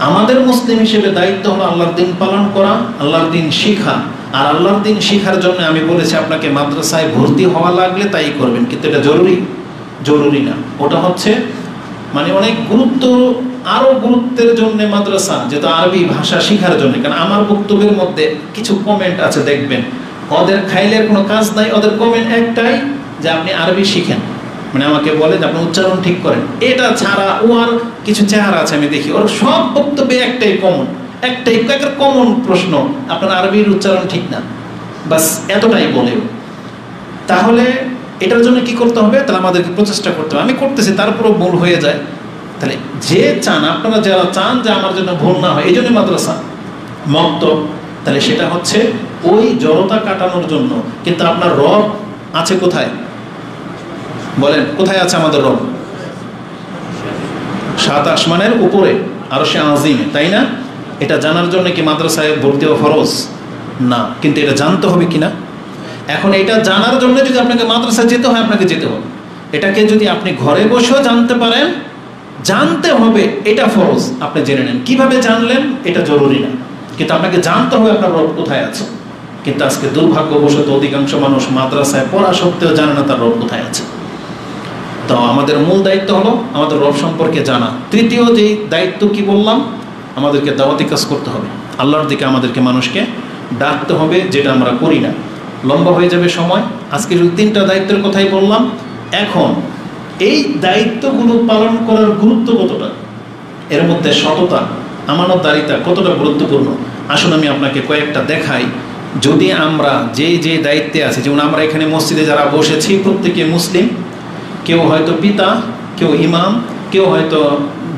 আমাদের মুসলিম হিসেবে দায়িত্ব হলো আল্লাহর দিন পালন করা, আল্লাহর দিন শিখা। আর আল্লাহর দিন শিখার জন্য আমি বলেছি আপনাকে মাদ্রাসায় ভর্তি হওয়া লাগলে তাই করবেন, কিন্তু এটা জরুরি না। ওটা হচ্ছে মানে অনেক গুরুত্ব, আরো গুরুত্বের জন্য মাদ্রাসা, যেটা আরবি ভাষা শিখার জন্য। কারণ আমার বক্তব্যের মধ্যে কিছু কমেন্ট আছে, দেখবেন ওদের খাইলের কোনো কাজ নাই, ওদের কমেন্ট একটাই যে আপনি আরবি শিখেন, মানে আমাকে বলে যে আপনি উচ্চারণ ঠিক করেন। এটা ছাড়া ও আর কিছু চেহারা আছে আমি দেখি, ওর সব বক্তব্যে একটাই কমন প্রশ্ন, আপনার আরবির উচ্চারণ ঠিক না, বাস এতটাই বলে। তাহলে এটার জন্য কি করতে হবে? তাহলে আমাদেরকে প্রচেষ্টা করতে হবে। আমি করতেছি, তারপরও ভুল হয়ে যায়। তাহলে যে চান, আপনারা যারা চান যে আমার জন্য ভুল না হয়, এই জন্য মাদ্রাসা মক্তব, তাহলে সেটা হচ্ছে ওই জড়তা কাটানোর জন্য। কিন্তু আপনার রব আছে কোথায়? বলেন কোথায় আছে আমাদের রব? 7 আসমানের উপরে আরশে আজিমে, তাই না? এটা জানার জন্য কি মাদ্রাসায় ভর্তি হওয়া ফরজ? না, কিন্তু এটা জানতে হবে কিনা? এখন এটা জানার জন্য যদি আপনাকে মাদ্রাসায় যেতে হয়, আপনাকে যেতে হবে। এটাকে যদি আপনি ঘরে বসেও জানতে পারেন, জানতে হবে, এটা ফরজ। আপনি জেনে নেন। কিভাবে জানলেন এটা জরুরি না, কিন্তু আপনাকে জানতে হবে আপনার রব কোথায় আছে। কিন্তু আজকে দুর্ভাগ্যবশত অধিকাংশ মানুষ মাদ্রাসায় পড়া সত্ত্বেও জানে না তার রব কোথায় আছে। তো আমাদের মূল দায়িত্ব হলো আমাদের রব সম্পর্কে জানা। তৃতীয় যে দায়িত্ব কি বললাম, আমাদেরকে দাওয়াতি কাজ করতে হবে, আল্লাহর দিকে আমাদেরকে মানুষকে ডাকতে হবে, যেটা আমরা করি না। লম্বা হয়ে যাবে সময়। আজকে শুধু 3টা দায়িত্বের কথাই বললাম। এখন এই দায়িত্বগুলো পালন করার গুরুত্ব কতটা, এর মধ্যে সততা, আমানতদারিতা কতটা গুরুত্বপূর্ণ, আসুন আমি আপনাকে কয়েকটা দেখাই। যদি আমরা যে দায়িত্বে আছি, যেমন আমরা এখানে মসজিদে যারা বসেছি প্রত্যেকে মুসলিম, কেউ হয়তো পিতা, কেউ ইমাম, কেউ হয়তো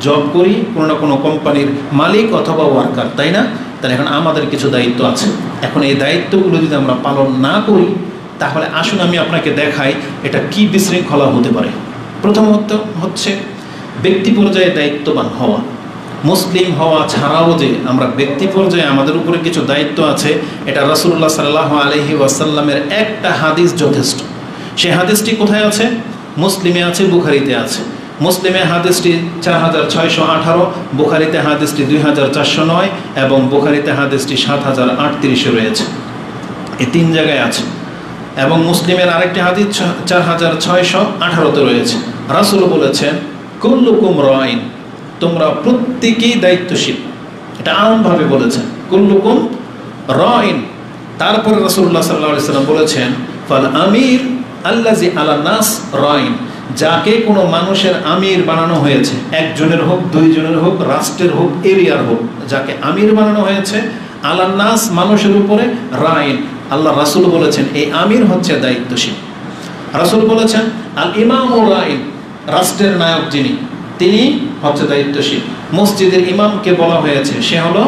জব করি কোনো না কোনো কোম্পানির মালিক অথবা ওয়ার্কার, তাই না? তাহলে এখন আমাদের কিছু দায়িত্ব আছে। এখন এই দায়িত্বগুলো যদি আমরা পালন না করি, তাহলে আসুন আমি আপনাকে দেখাই এটা কি বিশৃঙ্খলা হতে পারে। প্রথমত হচ্ছে ব্যক্তি পর্যায়ে দায়িত্ববান হওয়া। মুসলিম হওয়া ছাড়াও যে আমরা ব্যক্তি পর্যায়ে আমাদের উপরে কিছু দায়িত্ব আছে, এটা রাসূলুল্লাহ সাল্লাল্লাহু আলাইহি ওয়াসাল্লামের একটা হাদিস যথেষ্ট। সেই হাদিসটি কোথায় আছে? মুসলিমে আছে, বুখারীতে আছে। মুসলিমে হাদিসটি 4618, বুখারীতে হাদিসটি 2409 এবং বুখারীতে হাদিসটি 7038 রয়েছে। এই 3 জায়গায় আছে। এবং মুসলিমের আরেকটি হাদিস 4618 রয়েছে। রাসূল বলেছেন কুল্লুকুম রাইন, তোমরা প্রত্যেকেই দায়িত্বশীল। এটা আমভাবে বলেছেন, কুল্লুকুম রাইন। তারপরে রাসূলুল্লাহ সাল্লাল্লাহু আলাইহি ওয়াসাল্লাম বলেছেন ফাল আমির আল্লাযী আলা নাস রাইন, যাকে কোনো মানুষের আমির বানানো হয়েছে, একজনের হোক, 2 জনের হোক, রাষ্ট্রের হোক, এরিয়ার হোক, যাকে আমির বানানো হয়েছে, আলা নাস মানুষের উপরে, রাইন আল্লাহ রাসূল বলেছেন এই আমির হচ্ছে দায়িত্বশীল। রাসূল বলেছেন আল ইমামু রাইন, রাষ্ট্রের নায়ক যিনি, তিনি হচ্ছে দায়িত্বশীল। মসজিদের ইমামকে বলা হয়েছে সে হলো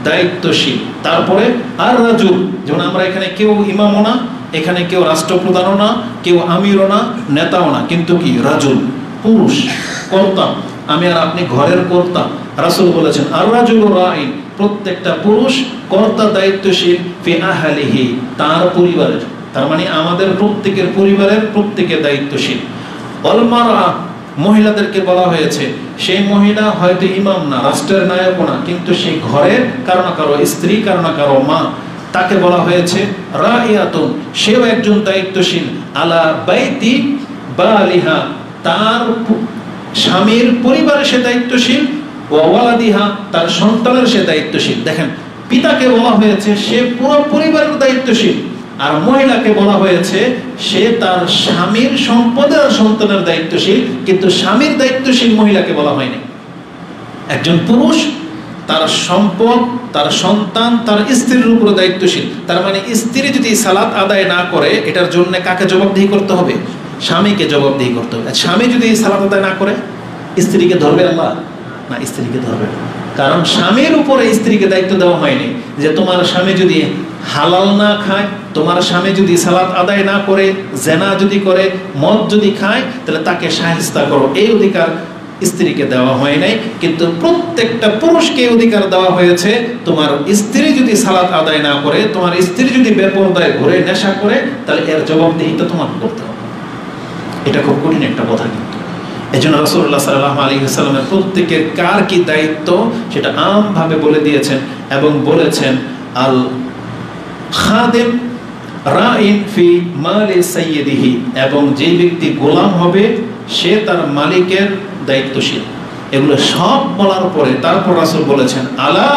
দায়িত্বশীল। তারপরে আর রাজুল, যেমন আমরা এখানে কেউ ইমামও না, এখানে কেউ রাষ্ট্রপ্রধানও না, কেউ আমিরও না, নেতাও না, কিন্তু কি রাজুল, পুরুষ, কর্তা। আমি আর আপনি ঘরের কর্তা। রাসূল বলেছেন আর রাজুল রাইন, প্রত্যেকটা পুরুষ কর্তা, দায়িত্বশীল ফি আহলিহি, তার পরিবারের। তার মানে আমাদের প্রত্যেকের পরিবারের প্রত্যেকে দায়িত্বশীল। ওয়াল মারআ, মহিলাদেরকে বলা হয়েছে সেই মহিলা হয়তো ইমাম না, রাষ্ট্রের নায়কও না, কিন্তু সেই ঘরের কারো না কারো স্ত্রী, কারো না কারো মা, তাকে বলা হয়েছে রাইয়াতুন, সেও একজন দায়িত্বশীল। আলা বাইতি বালিহা, তার স্বামীর পরিবারে সে দায়িত্বশীল। ওয়া ওয়ালাদিহা, তার সন্তানের সে দায়িত্বশীল। দেখেন, পিতাকে বলা হয়েছে সে পুরো পরিবারের দায়িত্বশীল, আর মহিলাকে বলা হয়েছে সে তার স্বামীর সম্পদের আর সন্তানের দায়িত্বশীল, কিন্তু স্বামীর দায়িত্বশীল মহিলাকে বলা হয়নি। একজন পুরুষ তার সম্পদ, তার সন্তান, তার স্ত্রীর উপরে দায়িত্বশীল। তার মানে স্ত্রী যদি সালাত আদায় না করে, এটার জন্য কাকে জবাবদিহি করতে হবে? স্বামীকে জবাবদিহি করতে হবে। স্বামী যদি সালাত আদায় না করে, স্ত্রীকে ধরবে আল্লাহ? না, স্ত্রীকে ধরবে না। কারণ স্বামীর উপরে স্ত্রীকে দায়িত্ব দেওয়া হয়নি যে তোমার স্বামী যদি হালাল না খায়, তোমার স্বামী যদি সালাত আদায় না করে, জেনা যদি করে, মদ যদি খায়, তাহলে তাকে শায়েস্তা করো। এই অধিকার স্ত্রীকে দেওয়া হয় নাই, কিন্তু প্রত্যেকটা পুরুষকে অধিকার দেওয়া হয়েছে তোমার স্ত্রী যদি সালাত আদায় না করে, তোমার স্ত্রী যদি বেপরদায় ঘুরে নেশা করে, তাহলে এর জবাবদিহিতা তোমাকে করতে হবে। এটা খুব কঠিন একটা কথা। কিন্তু এই জন্য রাসূলুল্লাহ সাল্লাল্লাহু আলাইহি ওয়াসাল্লামের প্রত্যেকের কার কি দায়িত্ব সেটা আমভাবে বলে দিয়েছেন এবং বলেছেন, আল খাদিম রাইন ফি মালি সাইয়্যিদিহি, এবং যেই ব্যক্তি গোলাম হবে সে তার মালিকের দায়িত্বশীল। এগুলো সব বলার পরে তারপর রাসূল বলেছেন, আলা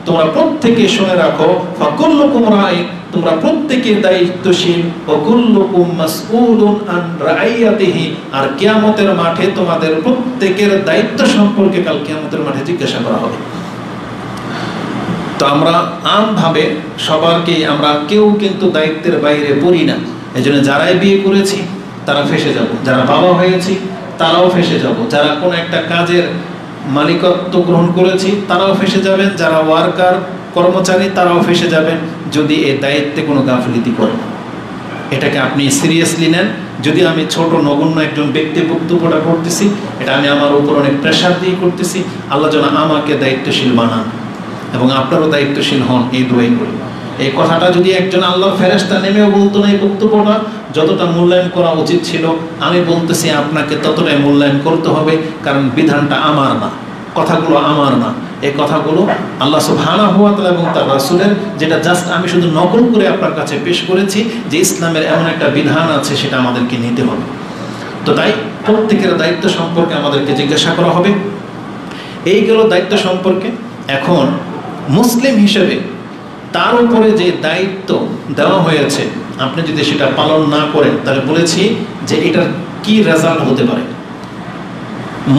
তোমরা প্রত্যেকে শুনে রাখো, ফাকুল্লুকুম রাইন, তোমরা প্রত্যেকে দায়িত্বশীল, ওয়া কুল্লুকুম মাসউলুন আন রাইয়াতিহি, আর কিয়ামতের মাঠে তোমাদের প্রত্যেকের দায়িত্ব সম্পর্কে কাল কিয়ামতের মাঠে জিজ্ঞাসা করা হবে। তো আমরা আমভাবে সবারকেই, আমরা কেউ কিন্তু দায়িত্বের বাইরে পড়ি না। এজন্য যারাই বিয়ে করেছি তারা ফেঁসে যাব, যারা বাবা হয়েছি তারাও ফেঁসে যাব, যারা কোনো একটা কাজের মালিকত্ব গ্রহণ করেছি তারাও ফেঁসে যাবেন, যারা ওয়ার্কার কর্মচারী তারাও ফেঁসে যাবেন যদি এই দায়িত্বে কোনো গাফিলতি করেন। এটাকে আপনি সিরিয়াসলি নেন। যদি আমি ছোট নগণ্য একজন ব্যক্তি বক্তব্যটা করতেছি, এটা আমি আমার উপর অনেক প্রেশার দিয়ে করতেছি। আল্লাহ যেন আমাকে দায়িত্বশীল বানান এবং আপনারও দায়িত্বশীল হন, এই দোয়াই করি। এই কথাটা যদি একজন আল্লাহর ফেরেশতা নেমেও বলতো না, এই বক্তব্যটা যতটা মূল্যায়ন করা উচিত ছিল, আমি বলতেছি আপনাকে ততটাই মূল্যায়ন করতে হবে, কারণ বিধানটা আমার না, কথাগুলো আমার না। এই কথাগুলো আল্লাহ সুবহানাহু ওয়া তাআলা এবং তার রাসূলের, যেটা জাস্ট আমি শুধু নকল করে আপনার কাছে পেশ করেছি যে ইসলামের এমন একটা বিধান আছে, সেটা আমাদেরকে নিতে হবে। তো তাই প্রত্যেকের দায়িত্ব সম্পর্কে আমাদেরকে জিজ্ঞাসা করা হবে। এই গেল দায়িত্ব সম্পর্কে। এখন মুসলিম হিসেবে তার উপরে যে দায়িত্ব দেওয়া হয়েছে, আপনি যদি সেটা পালন না করেন, তাহলে বলেছি যে এটার কি রেজাল্ট হতে পারে।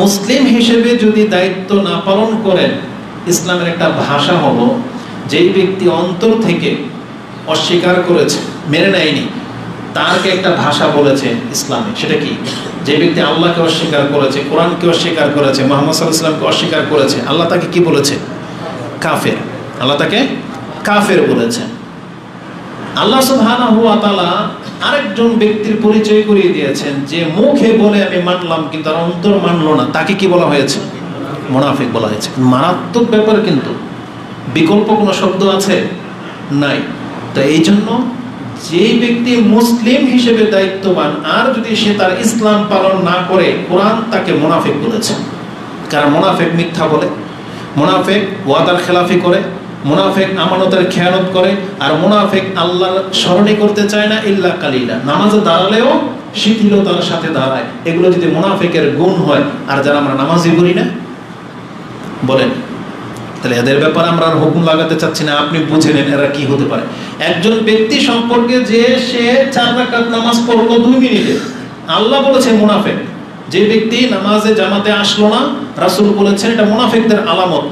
মুসলিম হিসেবে যদি দায়িত্ব না পালন করেন, ইসলামের একটা ভাষা হলো, যেই ব্যক্তি অন্তর থেকে অস্বীকার করেছে, মেনে নেয়নি, তারকে একটা ভাষা বলেছে ইসলামে। সেটা কি? যে ব্যক্তি আল্লাহকে অস্বীকার করেছে, কোরআনকে অস্বীকার করেছে, মুহাম্মদ সাল্লাল্লাহু আলাইহি ওয়াসাল্লামকে অস্বীকার করেছে, আল্লাহ তাকে কি বলেছে? কাফের। আল্লাহ তাকে কাফের বলেছেন। আল্লাহ সুবহানাহু ওয়া তাআলা আরেকজন ব্যক্তির পরিচয় করিয়ে দিয়েছেন, যে মুখে বলে আমি মানলাম কিন্তু আর অন্তর মানলো না, তাকে কি বলা হয়েছে? মুনাফিক বলা হয়েছে। মারাত্মক ব্যাপার, কিন্তু বিকল্প কোনো শব্দ আছে? নাই। তো এই জন্য যেই ব্যক্তি মুসলিম হিসেবে দায়িত্ববান, আর যদি সে তার ইসলাম পালন না করে, কোরআন তাকে মুনাফিক বলেছে। কারণ মুনাফিক মিথ্যা বলে, মুনাফিক ওয়াদার খেলাফি করে, মুনাফিক আমানতের খেয়ানত করে, আর মুনাফিক আল্লাহর স্মরণই করতে চায় না ইল্লা কালিলা। নামাজে দাঁড়ালেও শিথিলতার সাথে দাঁড়ায়। এগুলো যদি মুনাফিকের গুণ হয়, আর যারা আমরা নামাজই করি না, বলেন, তাহলে এদের ব্যাপারে আমরা আর হুকুম লাগাতে চাচ্ছি না। আপনি বুঝে নেন এরা কি হতে পারে। একজন ব্যক্তি সম্পর্কে যে সে 4 রাকাত নামাজ পড়লো 2 মিনিটে, আল্লাহ বলেছে মুনাফিক। যে ব্যক্তি নামাজে জামাতে আসলো না, রাসূল বলেছেন এটা মুনাফিকদের আলামত।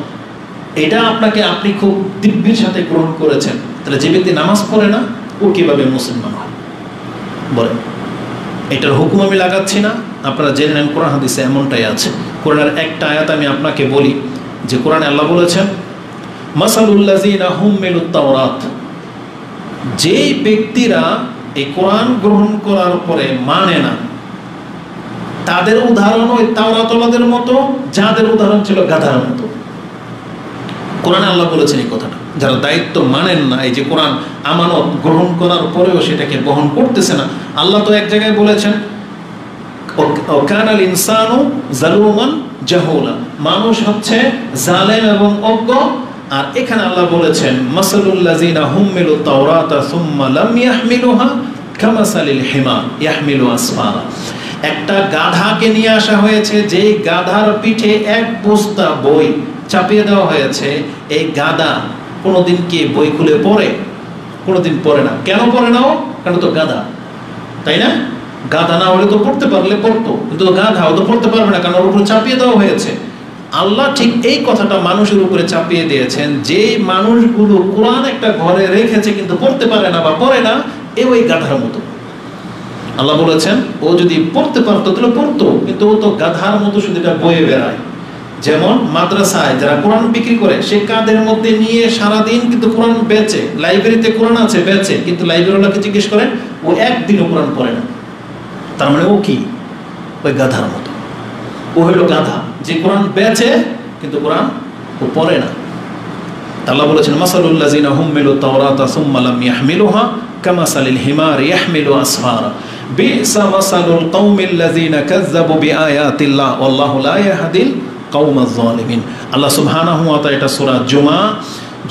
এটা আপনাকে আপনি খুব দিব্যের সাথে গ্রহণ করেছেন। তাহলে যে ব্যক্তি নামাজ পড়ে না, ও কিভাবে মুসলমান হয়? বলেন। এটার হুকুম আমি লাগাচ্ছি না, আপনারা জেনে নেন কোরআন হাদিসে এমনটাই আছে। কোরআনের একটা আয়াত আমি আপনাকে বলি, যে কোরআনে আল্লাহ বলেছেন, মাসালুল লাযিনা হুমিলুত তাওরাত, যেই ব্যক্তিরা এই কোরআন গ্রহণ করার পরে মানে না, তাদের উদাহরণ ওই তাওরাতওয়ালাদের মতো, যাদের উদাহরণ ছিল গাধার মতো। কোরআনে আল্লাহ বলেছেন এই কথাটা। যারা দায়িত্ব মানেন না, এই যে কোরআন আমানত গ্রহণ করার পরেও সেটাকে বহন করতেছে না। আল্লাহ তো এক জায়গায় বলেছেন, কানাল ইনসানু জালুমান জাহুলা, মানুষ হচ্ছে জালেম এবং অজ্ঞ। আর এখানে আল্লাহ বলেছেন, মাসালুল লাযিনা হুমিলুত তাওরাতা সুম্মা লাম ইয়াহমিলুহা কামাসালিল হিমার ইয়াহমিলু আসফারা। একটা গাধাকে নিয়ে আসা হয়েছে, যেই গাধার পিঠে 1 বস্তা বই চাপিয়ে দেওয়া হয়েছে। এই গাধা কোনোদিন কি বই খুলে পড়ে? কোনোদিন পড়ে না। কেন পড়ে না? ও কারণ তো গাধা, তাই না? গাধা না হলে তো পড়তে পারলে পড়তো, কিন্তু গাধা ও তো পড়তে পারবে না, কারণ ওর উপরে চাপিয়ে দেওয়া হয়েছে। আল্লাহ ঠিক এই কথাটা মানুষের উপরে চাপিয়ে দিয়েছেন, যে মানুষগুলো কোরআন একটা ঘরে রেখেছে কিন্তু পড়তে পারে না বা পড়ে না, এ ওই গাধার মতো। আল্লাহ বলেছেন ও যদি পড়তে পারতো তাহলে পড়তো, কিন্তু ও তো গাধার মতো শুধু এটা বয়ে বেড়ায়। যেমন মাদ্রাসায় যারা কোরআন বিক্রি করে, সে কাদের মধ্যে নিয়ে সারাদিন কিন্তু কোরআন বেচে, লাইব্রেরিতে কোরআন আছে বেচে, কিন্তু লাইব্রেরিওয়ালাকে জিজ্ঞেস করেন ও একদিনও কোরআন পড়ে না। তার মানে ও কি? ওই গাধার মতো। ও হইল গাধা যে কোরআন বেচে কিন্তু কোরআন ও পড়ে না। আল্লাহ বলেছেন মাসালুল্লাযিনা হুমিলু তাওরাতা সুম্মা লাম ইয়াহমিলুহা কামাসালিল হিমারি ইয়াহমিলু আসফারা বিসা মাসালুল কওমিল্লাযিনা কাযযাবু বিআয়াতিল্লাহ ওয়াল্লাহু লা ইয়াহদিল কওমাজ জালিমিন। আল্লাহ সুবহানাহু ওয়া তাআলা, এটা সূরা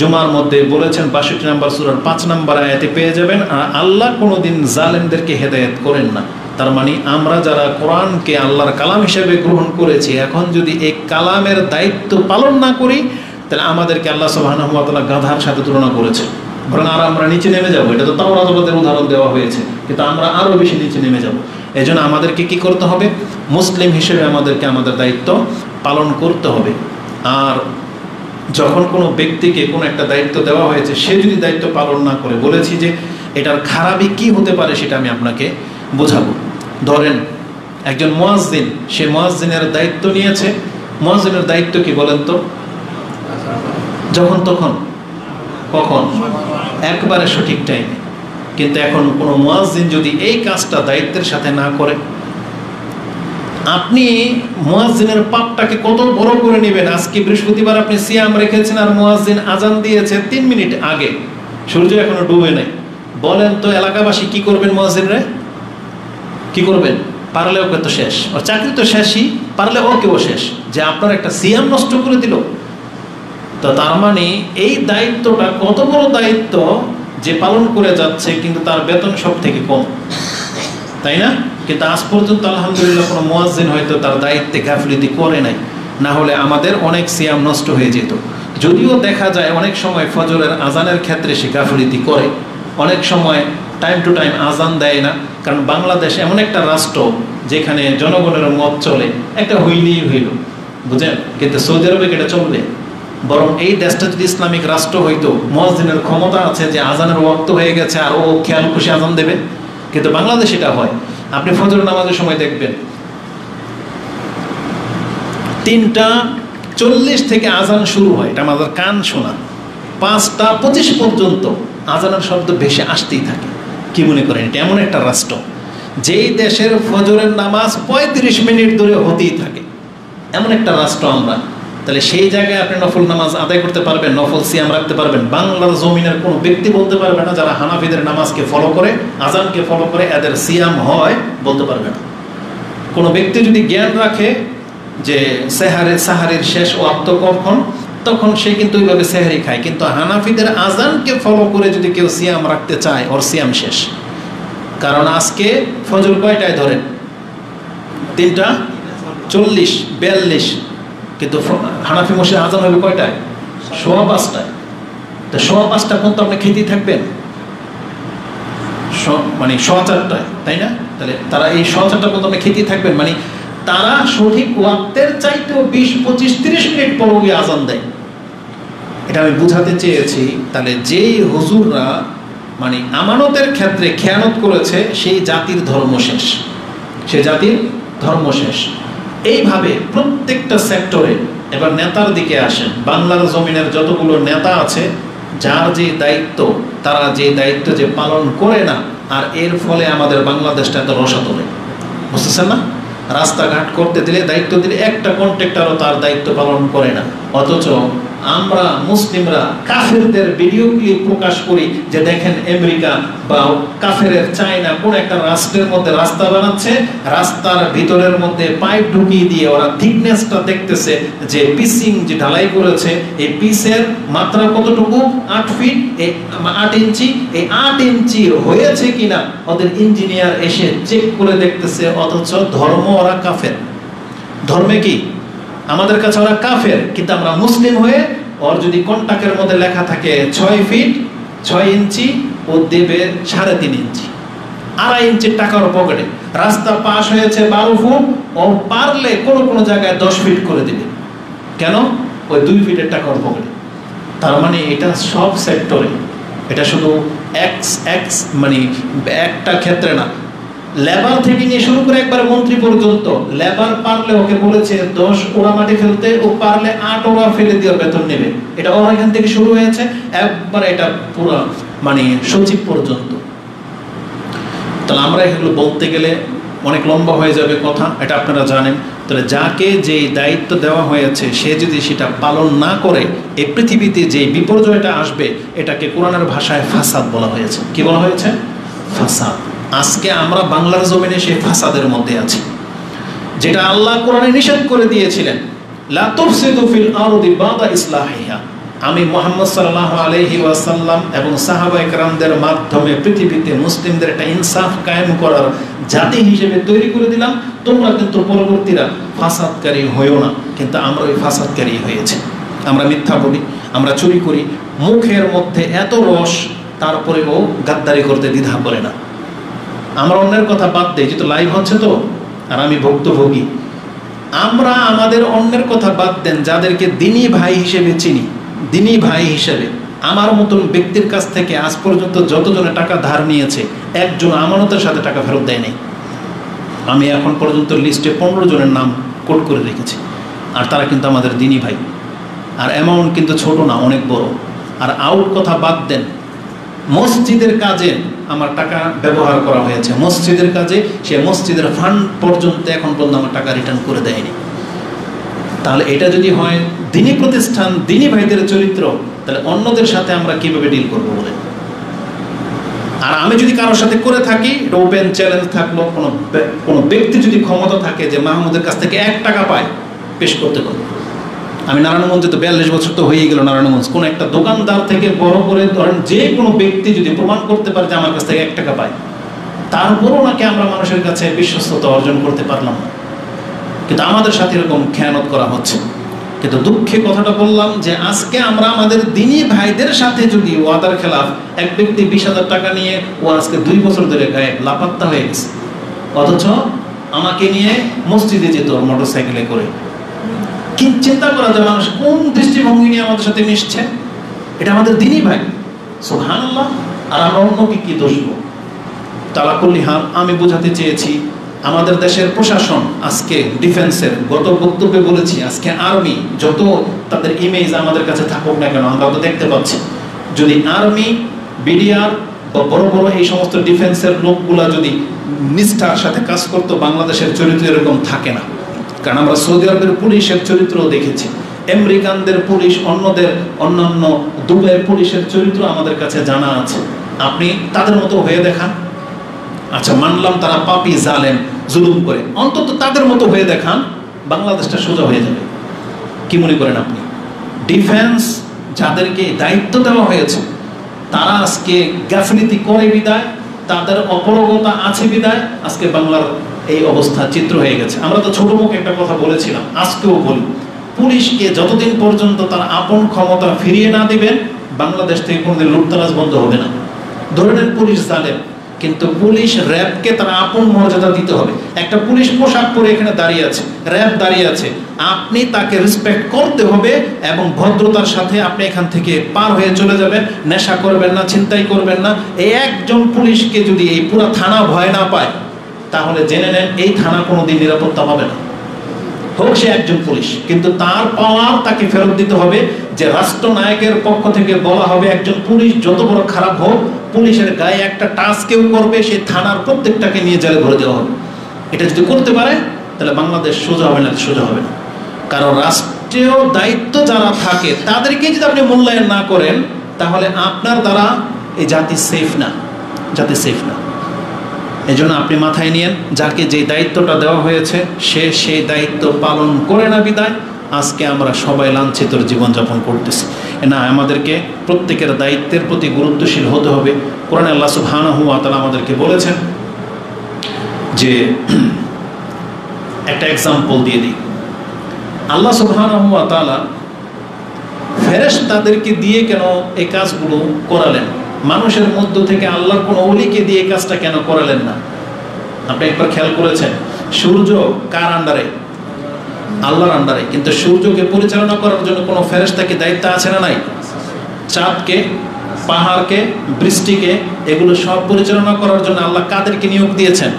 জুমার মধ্যে বলেছেন, 62 নম্বর সূরার 5 নম্বর আয়াতে পেয়ে যাবেন। আর আল্লাহ কোনোদিন জালেমদেরকে হেদায়েত করেন না। তার মানে আমরা যারা কোরআনকে আল্লাহর কালাম হিসেবে গ্রহণ করেছি, এখন যদি এই কালামের দায়িত্ব পালন না করি, তাহলে আমাদেরকে আল্লাহ সুবহানাহু ওয়া তাআলা গাধার সাথে তুলনা করেছে। বরং আর আমরা নিচে নেমে যাবো। এটা তো তাওরাতের উদাহরণ দেওয়া হয়েছে, কিন্তু আমরা আরো বেশি নিচে নেমে যাব। এই জন্য আমাদেরকে কি করতে হবে? মুসলিম হিসেবে আমাদেরকে আমাদের দায়িত্ব পালন করতে হবে। আর যখন কোনো ব্যক্তিকে কোনো একটা দায়িত্ব দেওয়া হয়েছে, সে যদি দায়িত্ব পালন না করে, বলেছি যে এটার খারাপই কি হতে পারে সেটা আমি আপনাকে বোঝাবো। ধরেন একজন মুয়াজ্জিন, সে মুয়াজ্জিনের দায়িত্ব নিয়েছে। মুয়াজ্জিনের দায়িত্ব কি বলেন তো? যখন তখন, কখন? একবারে সঠিক টাইমে। কিন্তু এখন কোনো মুয়াজ্জিন যদি এই কাজটা দায়িত্বের সাথে না করে, আপনি মুয়াজ্জিনের পাপটাকে কত বড় করে নেবেন। আজকে বৃহস্পতিবার আপনি সিয়াম রেখেছেন আর মুয়াজ্জিন আজান দিয়েছে 3 মিনিট আগে, সূর্য এখনো ডুবে নাই। বলেন তো এলাকাবাসী কি করবেন? মুয়াজ্জিনরে কি করবেন? পারলে ওকে তো শেষ, ওর চাকরি তো শেষই, পারলে ওকেও শেষ, যে আপনার একটা সিয়াম নষ্ট করে দিল। তো তার মানে এই দায়িত্বটা কত বড় দায়িত্ব যে পালন করে যাচ্ছে, কিন্তু তার বেতন সব থেকে কম, তাই না? কিন্তু আজ পর্যন্ত আলহামদুলিল্লাহ কোনো মুয়াজ্জিন হয়তো তার দায়িত্বে গাফিলতি করে নাই, না হলে আমাদের অনেক সিয়াম নষ্ট হয়ে যেত। যদিও দেখা যায় অনেক সময় ফজরের আজানের ক্ষেত্রে সে গাফিলতি করে, অনেক সময় টাইম টু টাইম আজান দেয় না। কারণ বাংলাদেশ এমন একটা রাষ্ট্র যেখানে জনগণের মত চলে, একটা হইলেই হইল, বুঝেন? কিন্তু সৌদি আরবে এটা চলবে। বরং এই দেশটা যদি ইসলামিক রাষ্ট্র হইতো, মুয়াজ্জিনের ক্ষমতা আছে যে আজানের ওয়াক্ত হয়ে গেছে আর ও খেয়াল খুশি আজান দেবে। কিন্তু বাংলাদেশ এটা হয়। আপনি ফজর নামাজের সময় দেখবেন 3:40 থেকে আজান শুরু হয়, এটা আমাদের কান শোনা। 5:25 পর্যন্ত আজানের শব্দ ভেসে আসতেই থাকে। কি মনে করেন এটা এমন একটা রাষ্ট্র যেই দেশের ফজরের নামাজ 35 মিনিট ধরে হতেই থাকে, এমন একটা রাষ্ট্র আমরা। তাহলে সেই জায়গায় আপনি নফল নামাজ আদায় করতে পারবেন, নফল সিয়াম রাখতে পারবেন? বাংলার জমিনের কোনো ব্যক্তি বলতে পারবে না যারা হানাফিদের নামাজকে ফলো করে, আজানকে ফলো করে, এদের সিয়াম হয়, বলতে পারবে না। কোনো ব্যক্তি যদি জ্ঞান রাখে যে সাহারের শেষ ওয়াক্ত কখন, তখন সে কিন্তু ওইভাবে সেহরি খায়। কিন্তু হানাফিদের আজানকে ফলো করে যদি কেউ সিয়াম রাখতে চায়, ওর সিয়াম শেষ। কারণ আজকে ফজর কয়টায় ধরেন? 3:40, 42, কিন্তু হানাফি মসজিদে আজান হবে কয়টায়? 5:15। তো 5:15 পর্যন্ত আপনি খেতেই থাকবেন, মানে 4:15, তাই না? তাহলে তারা এই 4:15 পর্যন্ত আপনি খেতেই থাকবেন, মানে তারা সঠিক ওয়াক্তের চাইতেও 20, 25, 30 মিনিট পর ওই আজান দেয়। এটা আমি বুঝাতে চেয়েছি। তাহলে যেই হুজুররা মানে আমানতের ক্ষেত্রে খেয়ানত করেছে, সেই জাতির ধর্ম শেষ, সে জাতির ধর্ম শেষ। এইভাবে প্রত্যেকটা সেক্টরে। এবার নেতার দিকে আসেন। বাংলার জমিনের যতগুলো নেতা আছে, যার যে দায়িত্ব, তারা যে দায়িত্ব যে পালন করে না, আর এর ফলে আমাদের বাংলাদেশটা এত রসাতলে, বুঝতেছেন না? রাস্তাঘাট করতে দিলে, দায়িত্ব দিলে, একটা কন্ট্রাক্টরও তার দায়িত্ব পালন করে না। অথচ আমরা মুসলিমরা কাফেরদের ভিডিও ক্লিপ প্রকাশ করি যে দেখেন আমেরিকা বা কাফেরের চায়না কোন একটা রাষ্ট্রের মধ্যে রাস্তা বানাচ্ছে, রাস্তার ভিতরের মধ্যে পাইপ ঢুকিয়ে দিয়ে ওরা থিকনেসটা দেখতেছে যে পিসিং যে ঢালাই করেছে, এই পিসের মাত্রা কতটুকু, 8 ফিট, 8 ইঞ্চি, এই 8 ইঞ্চি হয়েছে কিনা ওদের ইঞ্জিনিয়ার এসে চেক করে দেখতেছে। অথচ ধর্ম ওরা কাফের, ধর্মে কি আমাদের কাছে ওরা কাফের, কিন্তু আমরা মুসলিম হয়ে ওর যদি কন্টাক্টের মধ্যে লেখা থাকে 6 ফিট 6 ইঞ্চি ও দেবে 3.5 ইঞ্চি, 2.5 ইঞ্চির টাকার পকেটে। রাস্তা পাশ হয়েছে 12 ফুট, ও পারলে কোনো কোনো জায়গায় 10 ফিট করে দেবে। কেন? ওই 2 ফিটের টাকার পকেটে। তার মানে এটা সব সেক্টরে, এটা শুধু মানে একটা ক্ষেত্রে না, লেবার থেকে নিয়ে শুরু করে একবারে মন্ত্রী পর্যন্ত। লেবার পারলে ওকে বলেছে 10 ওরা মাটি ফেলতে, ও পারলে 8 ওরা ফেলে দিয়ে বেতন নেবে। এটা ওর এখান থেকে শুরু হয়েছে, একবার এটা পুরো মানে সচিব পর্যন্ত। তাহলে আমরা এগুলো বলতে গেলে অনেক লম্বা হয়ে যাবে কথা, এটা আপনারা জানেন। তাহলে যাকে যে দায়িত্ব দেওয়া হয়েছে সে যদি সেটা পালন না করে, এই পৃথিবীতে যে বিপর্যয়টা আসবে এটাকে কোরআনের ভাষায় ফাসাদ বলা হয়েছে। কি বলা হয়েছে? ফাসাদ। আজকে আমরা বাংলার জমিনে সেই ফাসাদের মধ্যে আছি, যেটা আল্লাহ কোরআনে নিষেধ করে দিয়েছিলেন, লা তুফসিদু ফিল আরদি বাদা ইসলাহিহা। আমি মুহাম্মদ সাল্লাল্লাহু আলাইহি ওয়াসাল্লাম এবং সাহাবায়ে কেরামদের মাধ্যমে পৃথিবীতে মুসলিমদের একটা ইনসাফ কায়েম করার জাতি হিসেবে তৈরি করে দিলাম। তোমরা কিন্তু পরবর্তীরা ফাসাদকারী হইও না। কিন্তু আমরা ওই ফাসাদকারী হয়েছে। আমরা মিথ্যা বলি, আমরা চুরি করি, মুখের মধ্যে এত রস, তারপরেও গাদ্দারি করতে দ্বিধা করে না। আমরা অন্যের কথা বাদ দেই, যেহেতু লাইভ হচ্ছে তো, আর আমি ভুক্তভোগী। আমরা আমাদের অন্যের কথা বাদ দেন, যাদেরকে দিনী ভাই হিসেবে চিনি, দিনী ভাই হিসেবে আমার মতন ব্যক্তির কাছ থেকে আজ পর্যন্ত যতজনে টাকা ধার নিয়েছে, একজন আমানতের সাথে টাকা ফেরত দেয় নাই। আমি এখন পর্যন্ত লিস্টে 15 জনের নাম কোট করে রেখেছি, আর তারা কিন্তু আমাদের দিনী ভাই। আর অ্যামাউন্ট কিন্তু ছোট না, অনেক বড়। আর আউট কথা বাদ দেন, মসজিদের কাজে আমার টাকা ব্যবহার করা হয়েছে, মসজিদের কাজে, সে মসজিদের ফান্ড পর্যন্ত এখন পর্যন্ত আমার টাকা রিটার্ন করে দেয়নি। তাহলে এটা যদি হয় দিনী প্রতিষ্ঠান, দিনী ভাইদের চরিত্র, তাহলে অন্যদের সাথে আমরা কিভাবে ডিল করবো বলে? আর আমি যদি কারোর সাথে করে থাকি, এটা ওপেন চ্যালেঞ্জ থাকলো, কোনো ব্যক্তি যদি ক্ষমতা থাকে যে মাহমুদের কাছ থেকে 1 টাকা পায়, পেশ করতে পারবো। আমি নারায়ণগঞ্জে তো 42 বছর তো হয়ে গেল নারায়ণগঞ্জ, কোনো একটা দোকানদার থেকে বড় করে ধরেন যে কোনো ব্যক্তি যদি প্রমাণ করতে পারে যে আমার কাছ থেকে 1 টাকা পায়, তারপরও নাকি আমরা মানুষের কাছে বিশ্বস্ততা অর্জন করতে পারলাম না। কিন্তু আমাদের সাথে এরকম খেয়ানত করা হচ্ছে। কিন্তু দুঃখে কথাটা বললাম যে আজকে আমরা আমাদের দিনী ভাইদের সাথে যদি ওয়াদার খেলাফ, এক ব্যক্তি 20,000 টাকা নিয়ে ও আজকে 2 বছর ধরে গায়ে লাপাত্তা হয়ে গেছে, অথচ আমাকে নিয়ে মসজিদে যেত মোটরসাইকেলে করে। কি চিন্তা করা যায় মানুষ কোন দৃষ্টিভঙ্গি নিয়ে আমাদের সাথে মিশছে? এটা আমাদের দিনী ভাই, সুবহানাল্লাহ। আর আমরা অন্যকে কি দোষ দেব? তালাকুল্লি হাল আমি বোঝাতে চেয়েছি, আমাদের দেশের প্রশাসন আজকে ডিফেন্সের, গত বক্তব্যে বলেছি, আজকে আর্মি যত তাদের ইমেজ আমাদের কাছে থাকুক না কেন, আমরা তো দেখতে পাচ্ছি, যদি আর্মি, বিডিআর বা বড় বড় এই সমস্ত ডিফেন্সের লোকগুলা যদি নিষ্ঠার সাথে কাজ করতো, বাংলাদেশের চরিত্র এরকম থাকে না। কারণ আমরা সৌদি আরবের পুলিশের চরিত্রও দেখেছি, আমেরিকানদের পুলিশ, অন্যান্য দুবাইয়ের পুলিশের চরিত্র আমাদের কাছে জানা আছে। আপনি তাদের মতো হয়ে দেখান, আচ্ছা মানলাম তারা পাপী, জালেম, জুলুম করে, অন্তত তাদের মতো হয়ে দেখান, বাংলাদেশটা সোজা হয়ে যাবে। কি মনে করেন আপনি? ডিফেন্স যাদেরকে দায়িত্ব দেওয়া হয়েছে, তারা আজকে গাফিলতি করে বিদায়, তাদের অপরগতা আছে বিদায় আজকে বাংলার এই অবস্থা চিত্র হয়ে গেছে। আমরা তো ছোট মুখে একটা কথা বলেছিলাম, আজকেও বলি, পুলিশকে যতদিন পর্যন্ত তার আপন ক্ষমতা ফিরিয়ে না দিবেন, বাংলাদেশ থেকে কোনোদিন লুটতরাজ বন্ধ হবে না। ধরে নেন পুলিশ জালেম, কিন্তু পুলিশ র্যাবকে তার আপন মর্যাদা দিতে হবে। একটা পুলিশ পোশাক পরে এখানে দাঁড়িয়ে আছে, র্যাব দাঁড়িয়ে আছে, আপনি তাকে রেসপেক্ট করতে হবে এবং ভদ্রতার সাথে আপনি এখান থেকে পার হয়ে চলে যাবেন। নেশা করবেন না, ছিনতাই করবেন না। এই একজন পুলিশকে যদি এই পুরো থানা ভয় না পায়, তাহলে জেনে নেন এই থানা কোনোদিন নিরাপত্তা পাবে না। হোক সে একজন পুলিশ, কিন্তু তার পাওয়ার তাকে ফেরত দিতে হবে। যে রাষ্ট্রনায়কের পক্ষ থেকে বলা হবে একজন পুলিশ যত বড় খারাপ হোক, পুলিশের গায়ে একটা টাচ কেউ করবে, সেই থানার প্রত্যেকটাকে নিয়ে জেলে ভরে দেওয়া হবে। এটা যদি করতে পারে, তাহলে বাংলাদেশ সোজা হবে না, সোজা হবে না। কারণ রাষ্ট্রীয় দায়িত্ব যারা থাকে তাদেরকে যদি আপনি মূল্যায়ন না করেন, তাহলে আপনার দ্বারা এই জাতি সেফ না, জাতি সেফ না। এই জন্য আপনি মাথায় নিয়েন, যাকে যে দায়িত্বটা দেওয়া হয়েছে সে সেই দায়িত্ব পালন করে না বিদায় আজকে আমরা সবাই লাঞ্ছিত জীবনযাপন করতেছি। না, আমাদেরকে প্রত্যেকের দায়িত্বের প্রতি গুরুত্বশীল হতে হবে। কোরআনে আল্লাহ সুবহানাহু ওয়া তাআলা আমাদেরকে বলেছেন যে, একটা এক্সাম্পল দিয়ে দিই, আল্লাহ সুবহানাহু ওয়া তাআলা ফেরেশতাদেরকে দিয়ে কেন এই কাজগুলো করালেন? মানুষের মধ্য থেকে আল্লাহর কোন ওলিকে দিয়ে কাজটা কেন করালেন না? আপনি একবার খেয়াল করেছেন সূর্য কার আন্ডারে? আল্লাহর আন্ডারে, কিন্তু সূর্যকে পরিচালনা করার জন্য কোনো ফেরেশতাকে দায়িত্ব আছে না নাই? চাঁদকে, পাহাড়কে, বৃষ্টিকে, এগুলো সব পরিচালনা করার জন্য আল্লাহ কাদেরকে নিয়োগ দিয়েছেন?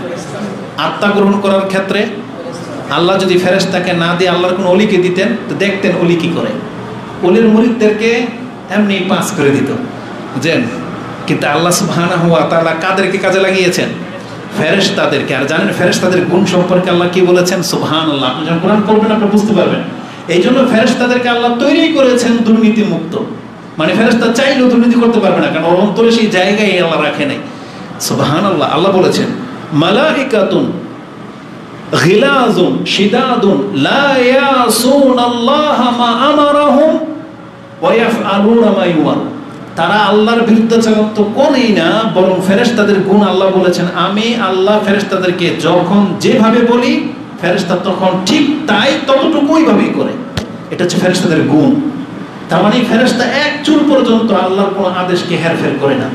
আত্মা গ্রহণ করার ক্ষেত্রে আল্লাহ যদি ফেরেশতাকে না দিয়ে আল্লাহর কোন ওলিকে দিতেন তো দেখতেন ওলি কি করে। ওলির মুরিদদেরকে এমনি পাস করে দিত, বুঝলেন? কিন্তু আল্লাহ সুবহানাহু ওয়া তাআলা কাদেরকে কাজে লাগিয়েছেন? ফেরেশতাদেরকে। আর জানেন ফেরেশতাদের গুণ সম্পর্কে আল্লাহ কি বলেছেন? সুবহানাল্লাহ। আপনি যখন কোরআন পড়বেন আপনি বুঝতে পারবেন। এই জন্য ফেরেশতাদেরকে আল্লাহ তৈরি করেছেন দুর্নীতি মুক্ত। মানে ফেরেশতা চাইলেও দুর্নীতি করতে পারবে না, কারণ ওর অন্তরে সেই জায়গায় আল্লাহ রাখে নাই। সুবহানাল্লাহ। আল্লাহ বলেছেন মালাইকাতুন গিলাযুন শিদাদুন লা ইয়াসুনাল্লাহা মা আমারাহুম ওয়া ইয়াফআলুনা মা ইউমার। তারা আল্লাহর বিরুদ্ধাচরণ তো করেই না, বরং ফেরেশতাদের গুণ আল্লাহ বলেছেন আমি আল্লাহ ফেরেশতাদেরকে যখন যেভাবে বলি ফেরেশতা তখন ঠিক তাই ততটুকুই ভাবেই করে। এটা হচ্ছে ফেরেশতাদের গুণ। তার মানে ফেরেশতা এক চুল পর্যন্ত আল্লাহর কোনো আদেশকে হেরফের করে না,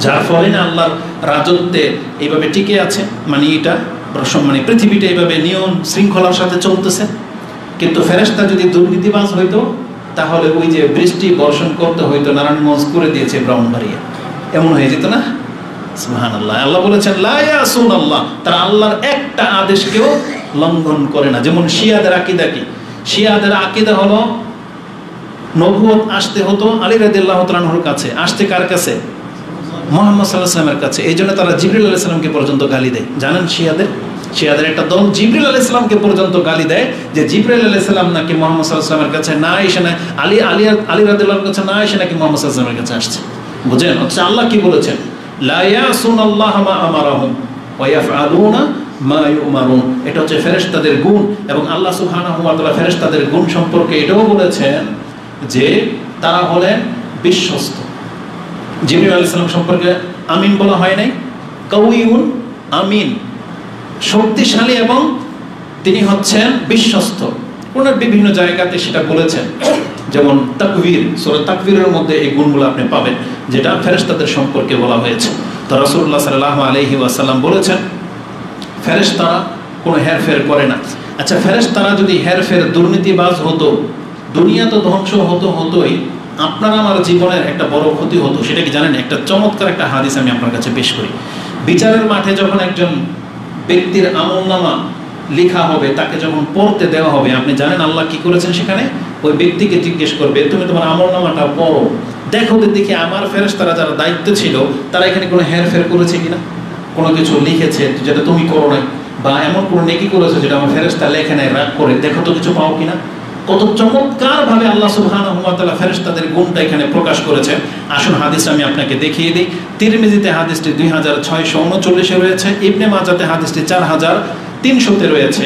যার ফলে না আল্লাহর রাজত্বে এইভাবে টিকে আছে। মানে এটা মানে পৃথিবীটা এইভাবে নিয়ম শৃঙ্খলার সাথে চলতেছে। কিন্তু ফেরেশতা যদি দুর্নীতিবাজ হইতো তাহলে ওই যে বৃষ্টি বর্ষণ করতে হইতো নারায়ণগঞ্জ করে দিয়েছে ব্রাহ্মণবাড়িয়া, এমন হয়ে যেত না? সুবহানাল্লাহ। আল্লাহ বলেছেন লা ইয়াসুনাল্লাহ, তারা আল্লাহর একটা আদেশকেও লঙ্ঘন করে না। যেমন শিয়াদের আকীদা কি? শিয়াদের আকীদা হলো নবুয়ত আসতে হতো আলী রাদিয়াল্লাহু তাআলা আনহুর কাছে, আসতে কার কাছে? মুহাম্মদ সাল্লাল্লাহু আলাইহি ওয়াসাল্লামের কাছে। এই জন্য তারা জিবরিল আলাইহিস সালামকে পর্যন্ত গালি দেয়। জানেন শিয়াদের একটা দল জিবরিল আলাইহিস সালামকে পর্যন্ত গালি দেয় যে জিবরিল আলাইহিস সালাম নাকি মুহাম্মদ সাল্লাল্লাহু আলাইহি ওয়াসাল্লামের কাছে না এসে না আলী রাদিয়াল্লাহু আনহুর কাছে না এসে নাকি মুহাম্মদ সাল্লাল্লাহু আলাইহি ওয়াসাল্লামের কাছে আসছে। বুঝেন? আচ্ছা আল্লাহ কি বলেছেন? লা ইয়াসুনাল্লাহ মা আমারাহুম ওয়া ইয়াফআলুনা মা ইউমারুন। এটা হচ্ছে ফেরেশতাদের গুণ। এবং আল্লাহ সুবহানাহু ওয়া তাআলা ফেরেশতাদের গুণ সম্পর্কে এটাও বলেছেন যে তারা হলেন বিশ্বস্ত। জিবরিল আলাইহিস সালাম সম্পর্কে আমিন বলা হয় নাই? কাউইউন আমিন, শক্তিশালী এবং তিনি হচ্ছেন বিশ্বস্ত। ওনার বিভিন্ন জায়গাতে সেটা বলেছেন, যেমন তাকবীর, সূরা তাকবীরের মধ্যে এই গুণগুলো আপনি পাবেন যেটা ফেরেশতাদের সম্পর্কে বলা হয়েছে। তো রাসূলুল্লাহ সাল্লাল্লাহু আলাইহি ওয়াসাল্লাম বলেছেন ফেরেশতারা কোনো হেরফের করে না। আচ্ছা ফেরেশতারা যদি হেরফের দুর্নীতিবাজ হতো দুনিয়া তো ধ্বংস হতোই, আপনার আমার জীবনের একটা বড় ক্ষতি হতো। সেটা কি জানেন? একটা চমৎকার একটা হাদিস আমি আপনার কাছে পেশ করি। বিচারের মাঠে যখন একজন ব্যক্তির আমলনামা লেখা হবে, তাকে যখন পড়তে দেওয়া হবে, আপনি জানেন আল্লাহ কি করেছেন সেখানে? ওই ব্যক্তিকে জিজ্ঞেস করবে তুমি তোমার আমলনামাটা পড়ো, দেখো দেখি আমার ফেরেশতারা যারা দায়িত্ব ছিল তারা এখানে কোনো হেরফের করেছে কিনা, কোনো কিছু লিখেছে যেটা তুমি করো নাই, বা এমন কোনো নেকি করেছে যেটা আমার ফেরেশতা লেখে নাই, রাগ করে দেখো তো কিছু পাও কিনা। কত চমৎকার ভাবে আল্লাহ সুবহানাহু ওয়া তাআলা ফেরেশতাদের গুণটা এখানে প্রকাশ করেছেন। আসুন হাদিস আমি আপনাকে দেখিয়ে দিই। তিরমিজিতে হাদিসটি 2639 রয়েছে, ইবনে মাজাতে হাদিসটি 4300 রয়েছে।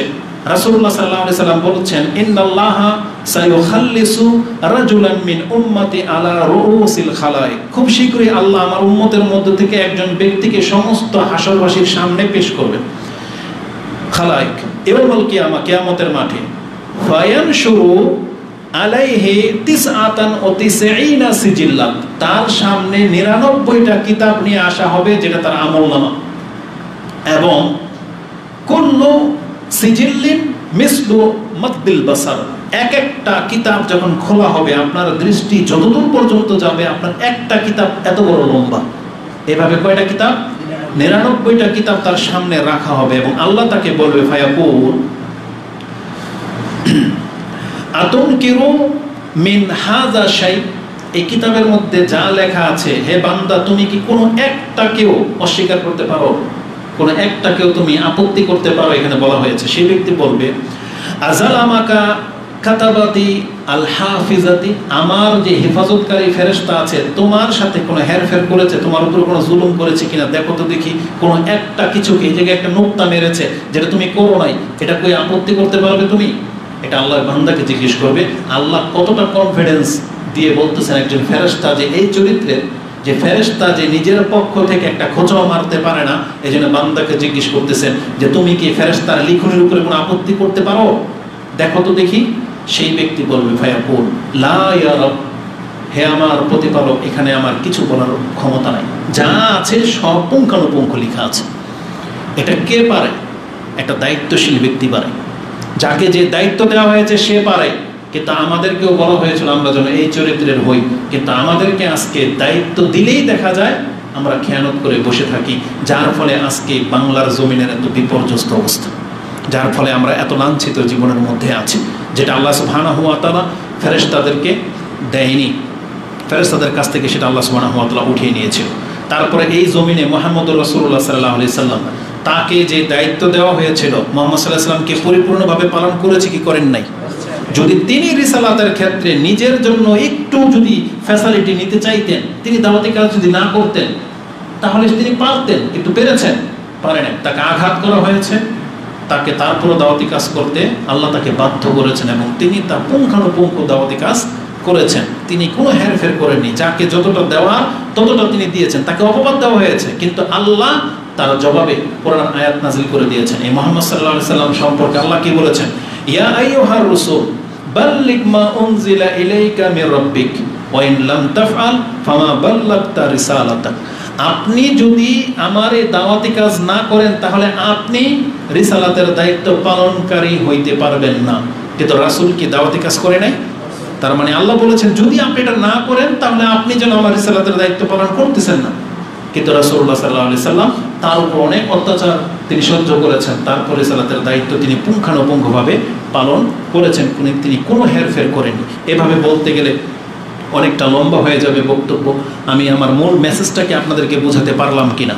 রাসূলুল্লাহ সাল্লাল্লাহু আলাইহি সাল্লাম বলেছেন ইন্নাল্লাহা সায়ুখাল্লিসু রাজুলান মিন উম্মতি আলা রুউসিল খালায়েক। খুব শীঘ্রই আল্লাহ আমার উম্মতের মধ্য থেকে একজন ব্যক্তিকে সমস্ত হাসরবাসীর সামনে পেশ করবেন। খালায়েক ইয়াউমুল কিয়ামা, কিয়ামতের মাঠে। ফায়ানশুরু আলাইহি তিসআতান ওয়া তিসঈনা সিজিল্লাত, তার সামনে 99টা কিতাব নিয়ে আসা হবে যেটা তার আমলনামা। এবং কুল্লু সিজিল্লিন মিসলু মাদ্দিল বাসার, এক একটা কিতাব যখন খোলা হবে আপনার দৃষ্টি যতদূর পর্যন্ত যাবে আপনার একটা কিতাব এত বড় লম্বা। এভাবে কয়টা কিতাব? 99টা কিতাব তার সামনে রাখা হবে। এবং আল্লাহ তাকে বলবে ফায়াকুল আতুনকিরু মিন হাযা শাই, এই কিতাবের মধ্যে যা লেখা আছে হে বান্দা তুমি কি কোনো একটাকেও অস্বীকার করতে পারো? কোনো একটাকেও তুমি আপত্তি করতে পারো? এখানে বলা হয়েছে। সেই ব্যক্তি বলবে আযালামাকা কাতাবাতি আল হাফিজাতি, আমার যে হেফাজতকারী ফেরেশতা আছে তোমার সাথে কোনো হেরফের করেছে, তোমার উপর কোনো জুলুম করেছে কিনা দেখো তো দেখি। কোনো একটা কিছুকে এই জায়গায় একটা নোক্তা মেরেছে যেটা তুমি করো নাই, এটা কই আপত্তি করতে পারবে তুমি? এটা আল্লাহর বান্দাকে জিজ্ঞেস করবে। আল্লাহ কতটা কনফিডেন্স দিয়ে বলতেছেন একজন ফেরেশতা যে এই চরিত্রের, যে ফেরেশতা যে নিজের পক্ষ থেকে একটা খোঁচাও মারতে পারে না, এই জন্য বান্দাকে জিজ্ঞেস করতেছেন যে তুমি কি ফেরেশতার লিখনের উপরে কোনো আপত্তি করতে পারো? দেখো তো দেখি। সেই ব্যক্তি বলবে ফায়াকুল লা ইয়া রাব, হে আমার প্রতিপালক, এখানে আমার কিছু বলার ক্ষমতা নাই, যা আছে সব পুঙ্খানুপুঙ্খ লেখা আছে। এটা কে পারে? একটা দায়িত্বশীল ব্যক্তি পারে, যাকে যে দায়িত্ব দেওয়া হয়েছে সে পারে। কিন্তু আমাদেরকেও বলা হয়েছিল আমরা যেন এই চরিত্রের হই, কিন্তু আমাদেরকে আজকে দায়িত্ব দিলেই দেখা যায় আমরা খেয়ানত করে বসে থাকি, যার ফলে আজকে বাংলার জমিনের এত বিপর্যস্ত অবস্থা, যার ফলে আমরা এত লাঞ্ছিত জীবনের মধ্যে আছি, যেটা আল্লাহ সুবহানাহু ওয়া তাআলা ফেরেশতাদেরকে দেয়নি। ফেরেশতাদের কাছ থেকে সেটা আল্লাহ সুবহানাহু ওয়া তাআলা উঠিয়ে নিয়েছিল। তারপরে এই জমিনে মুহাম্মদুর রাসূলুল্লাহ সাল্লাল্লাহু আলাইহি সাল্লাম, তাকে যে দায়িত্ব দেওয়া হয়েছিল, মুহাম্মদ সাল্লাল্লাহু আলাইহি সাল্লামকে পরিপূর্ণভাবে পালন করেছে কি করেন নাই? যদি তিনি রিসালাতের ক্ষেত্রে নিজের জন্য একটু যদি ফ্যাসিলিটি নিতে চাইতেন, তিনি দাওয়াতি কাজ যদি না করতেন, তাহলে তিনি পারতেন, কিন্তু পেরেছেন? পারেন। তাকে আঘাত করা হয়েছে, তাকে তারপরও দাওয়াতি কাজ করতে আল্লাহ তাকে বাধ্য করেছেন, এবং তিনি তার পুঙ্খানুপুঙ্খ দাওয়াতি কাজ করেছেন। তিনি কোনো হেরফের করেননি, যাকে যতটা দেওয়া ততটা তিনি দিয়েছেন। তাকে অপবাদ দেওয়া হয়েছে, কিন্তু আল্লাহ তার জবাবে কোরআন আয়াত নাজিল করে দিয়েছেন। এই মুহাম্মদ সাল্লাল্লাহু আলাইহি সাল্লাম সম্পর্কে আল্লাহ কি বলেছেন? ইয়া আইয়ুহার রাসূল বাল্লিগ মা উনজিলা ইলাইকা মির রাব্বিক ওয়া ইন লাম তাফআল ফামা বাল্লাগতা রিসালাতাক। আপনি যদি আমার এই দাওয়াতি কাজ না করেন, তাহলে আপনি রিসালাতের দায়িত্ব পালনকারী হইতে পারবেন না। কিন্তু রাসূল কি দাওয়াতি কাজ করে নাই? তার মানে আল্লাহ বলেছেন যদি আপনি এটা না করেন, তাহলে আপনি যেন আমার রিসালাতের দায়িত্ব পালন করতেছেন না। কিন্তু রাসূলুল্লাহ সাল্লাল্লাহু আলাইহি সাল্লাম তার উপর অনেক অত্যাচার তিনি সহ্য করেছেন, তারপরে রিসালাতের দায়িত্ব তিনি পুঙ্খানুপুঙ্খভাবে পালন করেছেন, তিনি কোনো হেরফের করেননি। এভাবে বলতে গেলে অনেকটা লম্বা হয়ে যাবে বক্তব্য। আমি আমার মূল মেসেজটাকে আপনাদেরকে বোঝাতে পারলাম কিনা